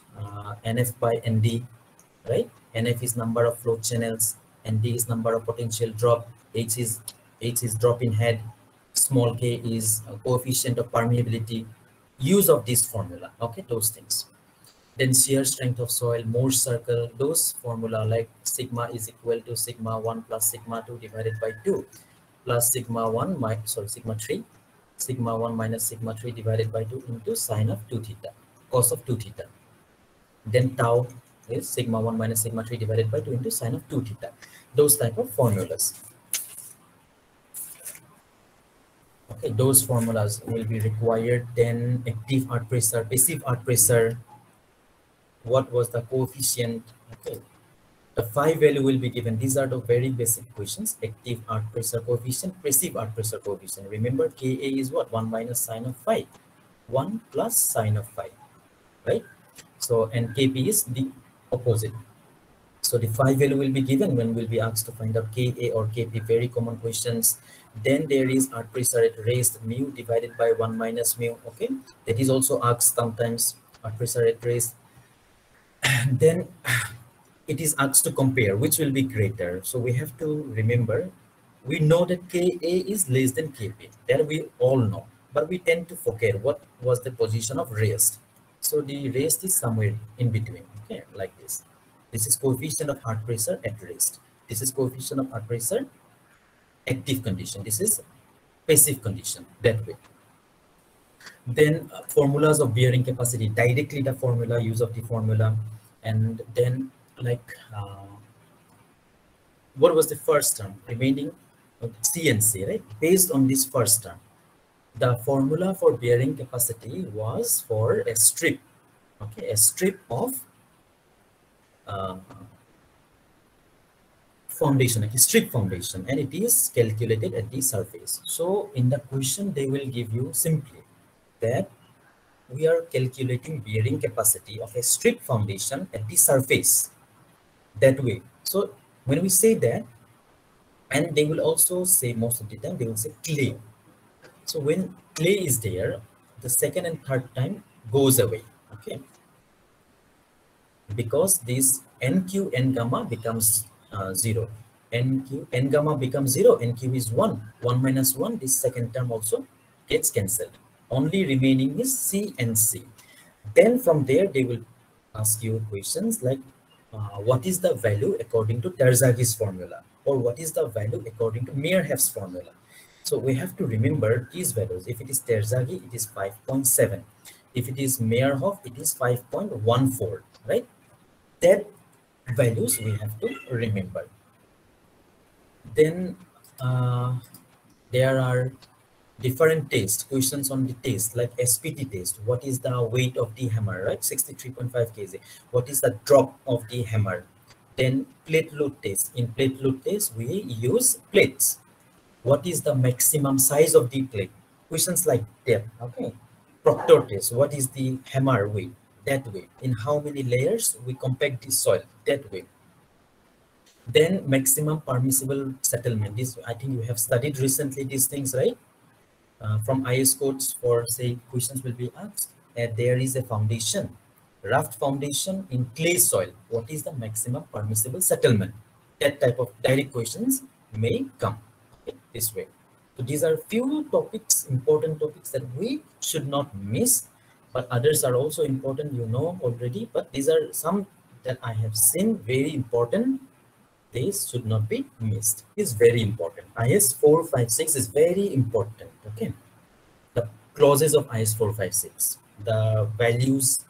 NF by ND, right? NF is number of flow channels, ND is number of potential drop, H is drop in head, small k is coefficient of permeability. Use of this formula, okay, those things. Then shear strength of soil, Moore's circle, those formula like sigma is equal to sigma 1 plus sigma 2 divided by 2 plus sigma 1 sigma 3, sigma 1 minus sigma 3 divided by 2 into sine of 2 theta, cos of 2 theta. Then tau is sigma 1 minus sigma 3 divided by 2 into sine of 2 theta. Those type of formulas. Okay, those formulas will be required. Then active earth pressure, passive earth pressure, what was the coefficient? Okay, the phi value will be given. These are the very basic questions. Active earth pressure coefficient, passive earth pressure coefficient. Remember, Ka is what? 1 minus sine of phi, 1 plus sine of phi, right? So, and Kp is the opposite. So the phi value will be given when we'll be asked to find out Ka or Kp, very common questions. Then there is earth pressure at rest, mu divided by 1 minus mu. Okay, that is also asked sometimes, earth pressure at rest. And then it is asked to compare which will be greater. So we have to remember, we know that Ka is less than Kp, that we all know, but we tend to forget what was the position of rest. So the rest is somewhere in between, okay, like this. This is coefficient of heart pressure at rest. This is coefficient of heart pressure active condition. This is passive condition, that way. Then formulas of bearing capacity, directly the formula, use of the formula. And then like what was the first term remaining C and C, right? Based on this first term, the formula for bearing capacity was for a strip, okay, a strip of uh, foundation, like a strip foundation, and it is calculated at the surface. So in the question, they will give you simply that we are calculating bearing capacity of a strip foundation at the surface, that way. So when we say that, and they will also say most of the time, they will say clay. So when clay is there, the second and third time goes away, okay? Because this nq n gamma becomes 0. Nq n gamma becomes 0, nq is 1. 1 minus 1, this second term also gets cancelled. Only remaining is C and C. Then from there, they will ask you questions like, what is the value according to Terzaghi's formula? Or what is the value according to Meyerhoff's formula? So we have to remember these values. If it is Terzaghi, it is 5.7. If it is Meyerhoff, it is 5.14, right? That values we have to remember. Then there are different tests, questions on the test, like SPT test. What is the weight of the hammer, right? 63.5 kg. What is the drop of the hammer? Then plate load test. In plate load test, we use plates. What is the maximum size of the plate? Questions like that, okay? Proctor test. What is the hammer weight? That way. In how many layers we compact the soil? That way. Then maximum permissible settlement. This, I think you have studied recently these things, right? From IS codes, for say questions will be asked, there is a foundation, raft foundation in clay soil. What is the maximum permissible settlement? That type of direct questions may come, okay, this way. So these are few topics, important topics that we should not miss, but others are also important, you know already, but these are some that I have seen very important. This should not be missed. It's very important. IS 456 is very important. Okay. The clauses of IS 456, the values,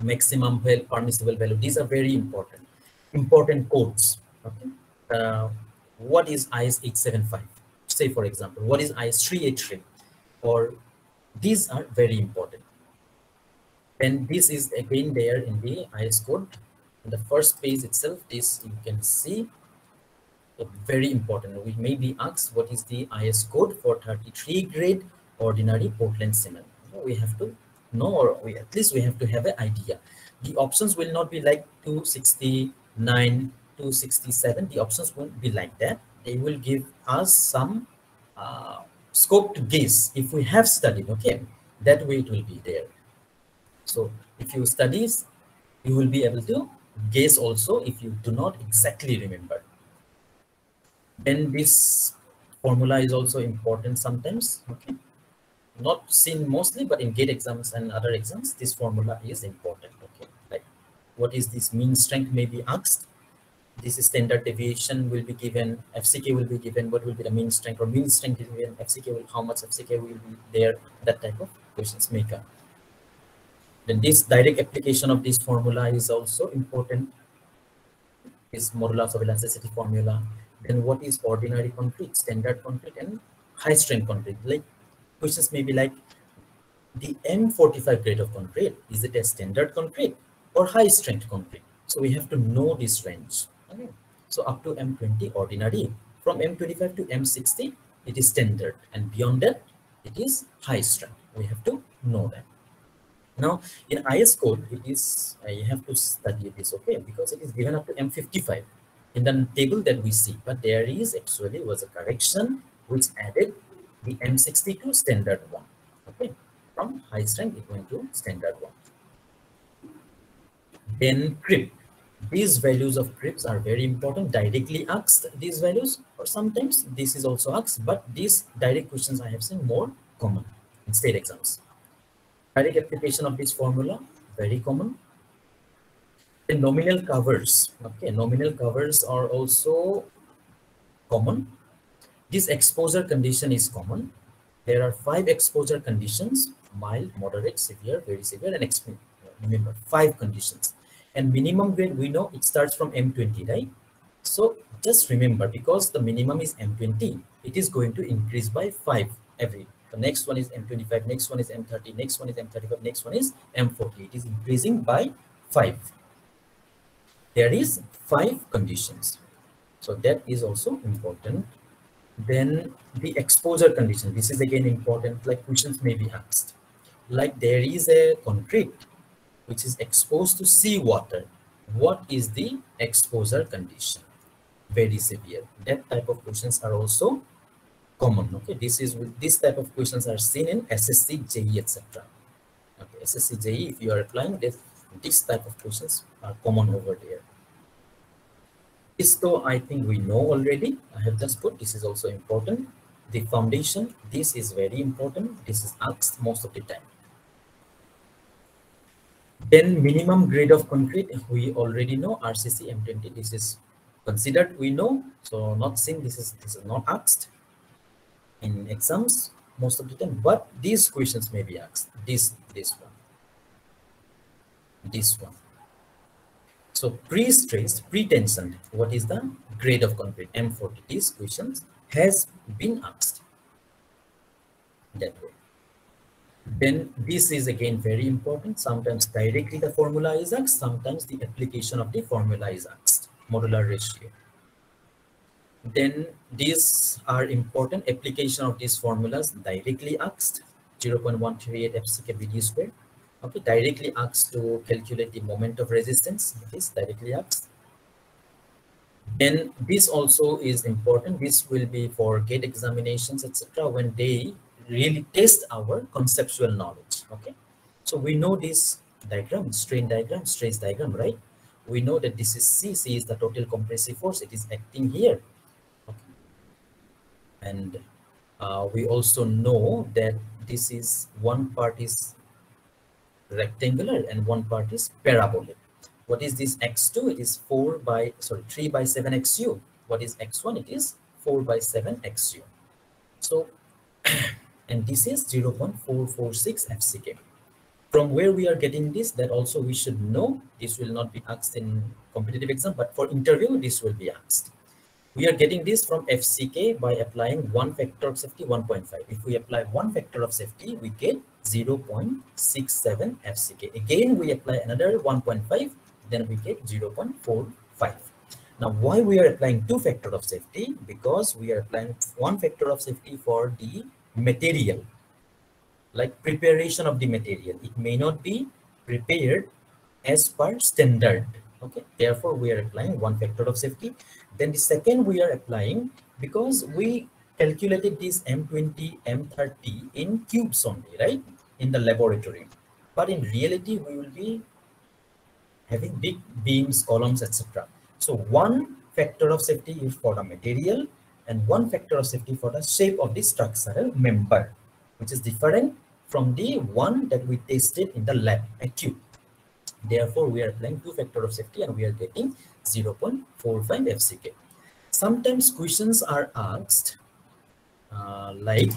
maximum value, permissible value, these are very important. Important codes. Okay. What is IS 875? Say, for example, what is IS 383? Or these are very important. And this is again there in the IS code. In the first page itself, this you can see, very important. We may be asked what is the IS code for 33 grade ordinary Portland cement. We have to know, or at least we have to have an idea. The options will not be like 269, 267. The options won't be like that. They will give us some scope to guess if we have studied, okay? That way it will be there. So if you study, you will be able to guess also if you do not exactly remember. Then this formula is also important sometimes, okay? Not seen mostly, but in gate exams and other exams, this formula is important, okay? Like, what is this mean strength may be asked. This is standard deviation will be given, FCK will be given, what will be the mean strength, or mean strength is given, FCK will, how much FCK will be there, that type of questions may come. Then this direct application of this formula is also important, is modulus of elasticity formula. Then what is ordinary concrete, standard concrete, and high strength concrete? Like questions may be like, the M45 grade of concrete, is it a standard concrete or high strength concrete? So we have to know this range. Okay. So up to M20 ordinary, from M25 to M60 it is standard, and beyond that it is high strength. We have to know that. Now in IS code, it is you have to study this, okay, because it is given up to M55 in the table that we see, but there is actually was a correction which added the M60 to standard one, okay, from high strength it went to standard one. Then crib, these values of cribs are very important, directly asked these values, or sometimes this is also asked, but these direct questions I have seen more common in state exams. Direct application of this formula, very common. The nominal covers, okay, nominal covers are also common. This exposure condition is common. There are 5 exposure conditions: mild, moderate, severe, very severe, and extreme. Remember, 5 conditions. And minimum grade, we know it starts from M20, right? So just remember, because the minimum is M20, it is going to increase by 5 every. The next one is M25, next one is M30, next one is M35, next one is M40. It is increasing by 5. There is 5 conditions. So that is also important. Then the exposure condition. This is again important, like questions may be asked. Like there is a concrete which is exposed to seawater. What is the exposure condition? Very severe. That type of questions are also common. Okay, this type of questions are seen in SSC, JE, etc. Okay, SSC, JE, if you are applying this type of questions are common over there. This though I think we know already. I have just put this is also important. The foundation, this is very important. This is asked most of the time. Then minimum grade of concrete, we already know RCC M20. This is considered, we know, so not seen. This is not asked in exams most of the time, but these questions may be asked. This one. So pre-stressed, pre-tensioned, what is the grade of concrete? M40. These questions has been asked that way. Then this is again very important. Sometimes directly the formula is asked, sometimes the application of the formula is asked, modular ratio. Then these are important. Application of these formulas directly asked, 0.138 FCK BD square. Okay, directly asked to calculate the moment of resistance. It is directly asked. Then this also is important. This will be for gate examinations, etc. when they really test our conceptual knowledge. Okay, so we know this diagram, strain diagram, stress diagram, right? We know that this is C. C is the total compressive force. It is acting here. Okay. And we also know that this is one part is rectangular and one part is parabolic. What is this x2? It is 3 by 7 xu. What is x1? It is 4 by 7 xu. So and this is 0.446 FCK. From where we are getting this, that also we should know. This will not be asked in competitive exam, but for interview, this will be asked. We are getting this from FCK by applying one factor of safety, 1.5. If we apply one factor of safety, we get 0.67 FCK. Again, we apply another 1.5, then we get 0.45. Now, why we are applying two factor of safety? Because we are applying one factor of safety for the material, like preparation of the material. It may not be prepared as per standard. Okay, therefore we are applying one factor of safety. Then the second we are applying, because we calculated this M20, M30 in cubes only, right, in the laboratory, but in reality we will be having big beams, columns, etc. So one factor of safety is for the material and one factor of safety for the shape of the structural member, which is different from the one that we tested in the lab, a cube. Therefore, we are applying two factor of safety and we are getting 0.45 FCK. Sometimes questions are asked like,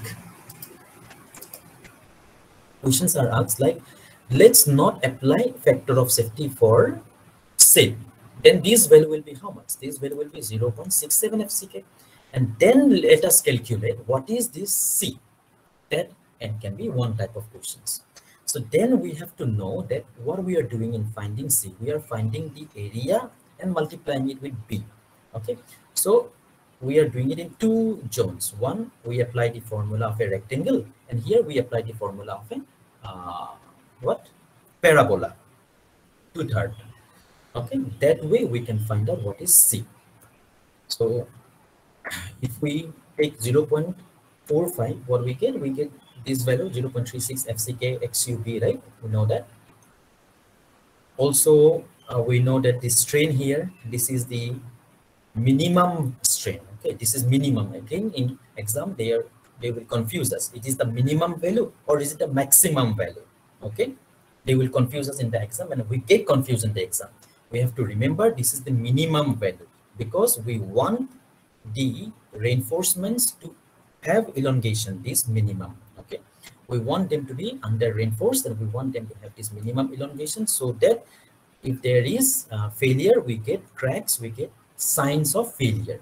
let's not apply factor of safety for shape. Then this value will be how much? This value will be 0.67 FCK. And then let us calculate what is this C. That and can be one type of questions. So then we have to know that what we are doing in finding C, we are finding the area and multiplying it with B. Okay, so we are doing it in two zones. One, we apply the formula of a rectangle, and here we apply the formula of a parabola, 2/3. Okay, that way we can find out what is C. So if we take 0.45, what we get? We get this value 0.36 FCK XUB, right? We know that. Also, we know that the strain here, this is the minimum strain. Okay, this is minimum. Again, in exam, they will confuse us. It is the minimum value or is it the maximum value? Okay, they will confuse us in the exam, and we get confused in the exam. We have to remember this is the minimum value because we want the reinforcements to have elongation, this minimum. Okay, we want them to be under reinforced and we want them to have this minimum elongation so that If there is failure, we get cracks, we get signs of failure.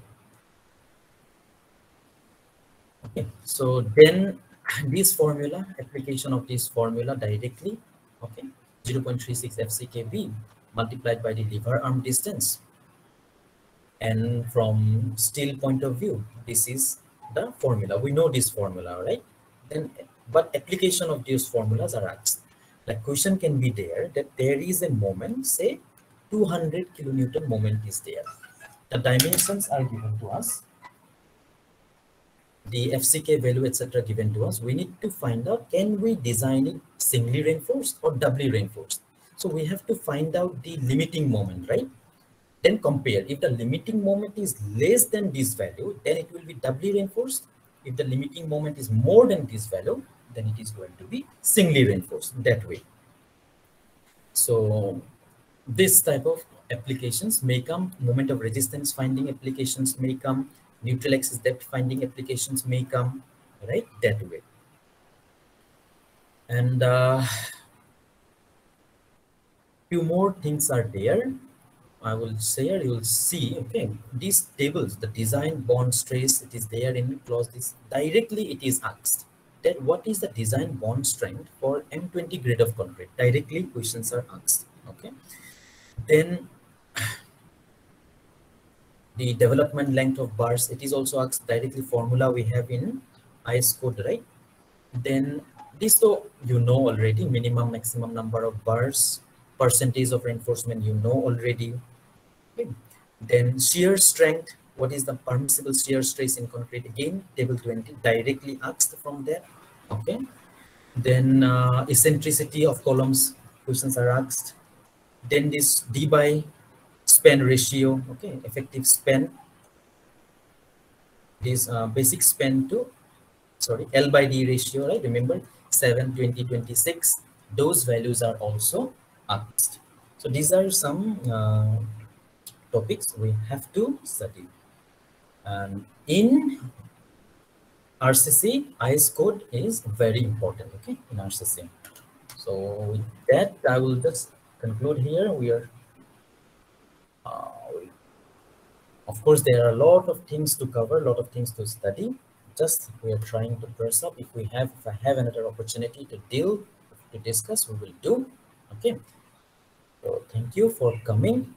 Okay, so then this formula, application of this formula directly, okay, 0.36 FCKV multiplied by the lever arm distance. And from steel point of view, this is the formula. We know this formula, right? Then, but application of these formulas are asked. Like question can be there that there is a moment, say 200 kilonewton moment is there. The dimensions are given to us, the FCK value, etc. given to us. We need to find out, can we design it singly reinforced or doubly reinforced? So we have to find out the limiting moment, right? Then compare. If the limiting moment is less than this value, then it will be doubly reinforced. If the limiting moment is more than this value, then it is going to be singly reinforced that way. So this type of applications may come, moment of resistance finding applications may come, neutral axis depth finding applications may come, right, that way. And few more things are there. I will share, you will see, okay, these tables, the design bond stress, it is there in clause this, directly it is asked that what is the design bond strength for M20 grade of concrete, directly questions are asked, okay. Then the development length of bars, it is also asked directly, formula we have in IS code, right. Then this, so you know already, minimum maximum number of bars, percentage of reinforcement you know already. Okay. Then shear strength, what is the permissible shear stress in concrete, again table 20 directly asked from there, okay. Then eccentricity of columns, questions are asked. Then this D by span ratio, okay, effective span, this basic span to, sorry, L by D ratio, right, remember 7, 20, 26, those values are also asked. So these are some topics we have to study. And in RCC, IS code is very important, okay, in RCC. So with that, I will just conclude here. We are, of course, there are a lot of things to cover, a lot of things to study. Just we are trying to brush up. If I have another opportunity to deal, to discuss, we will do. Okay. So thank you for coming.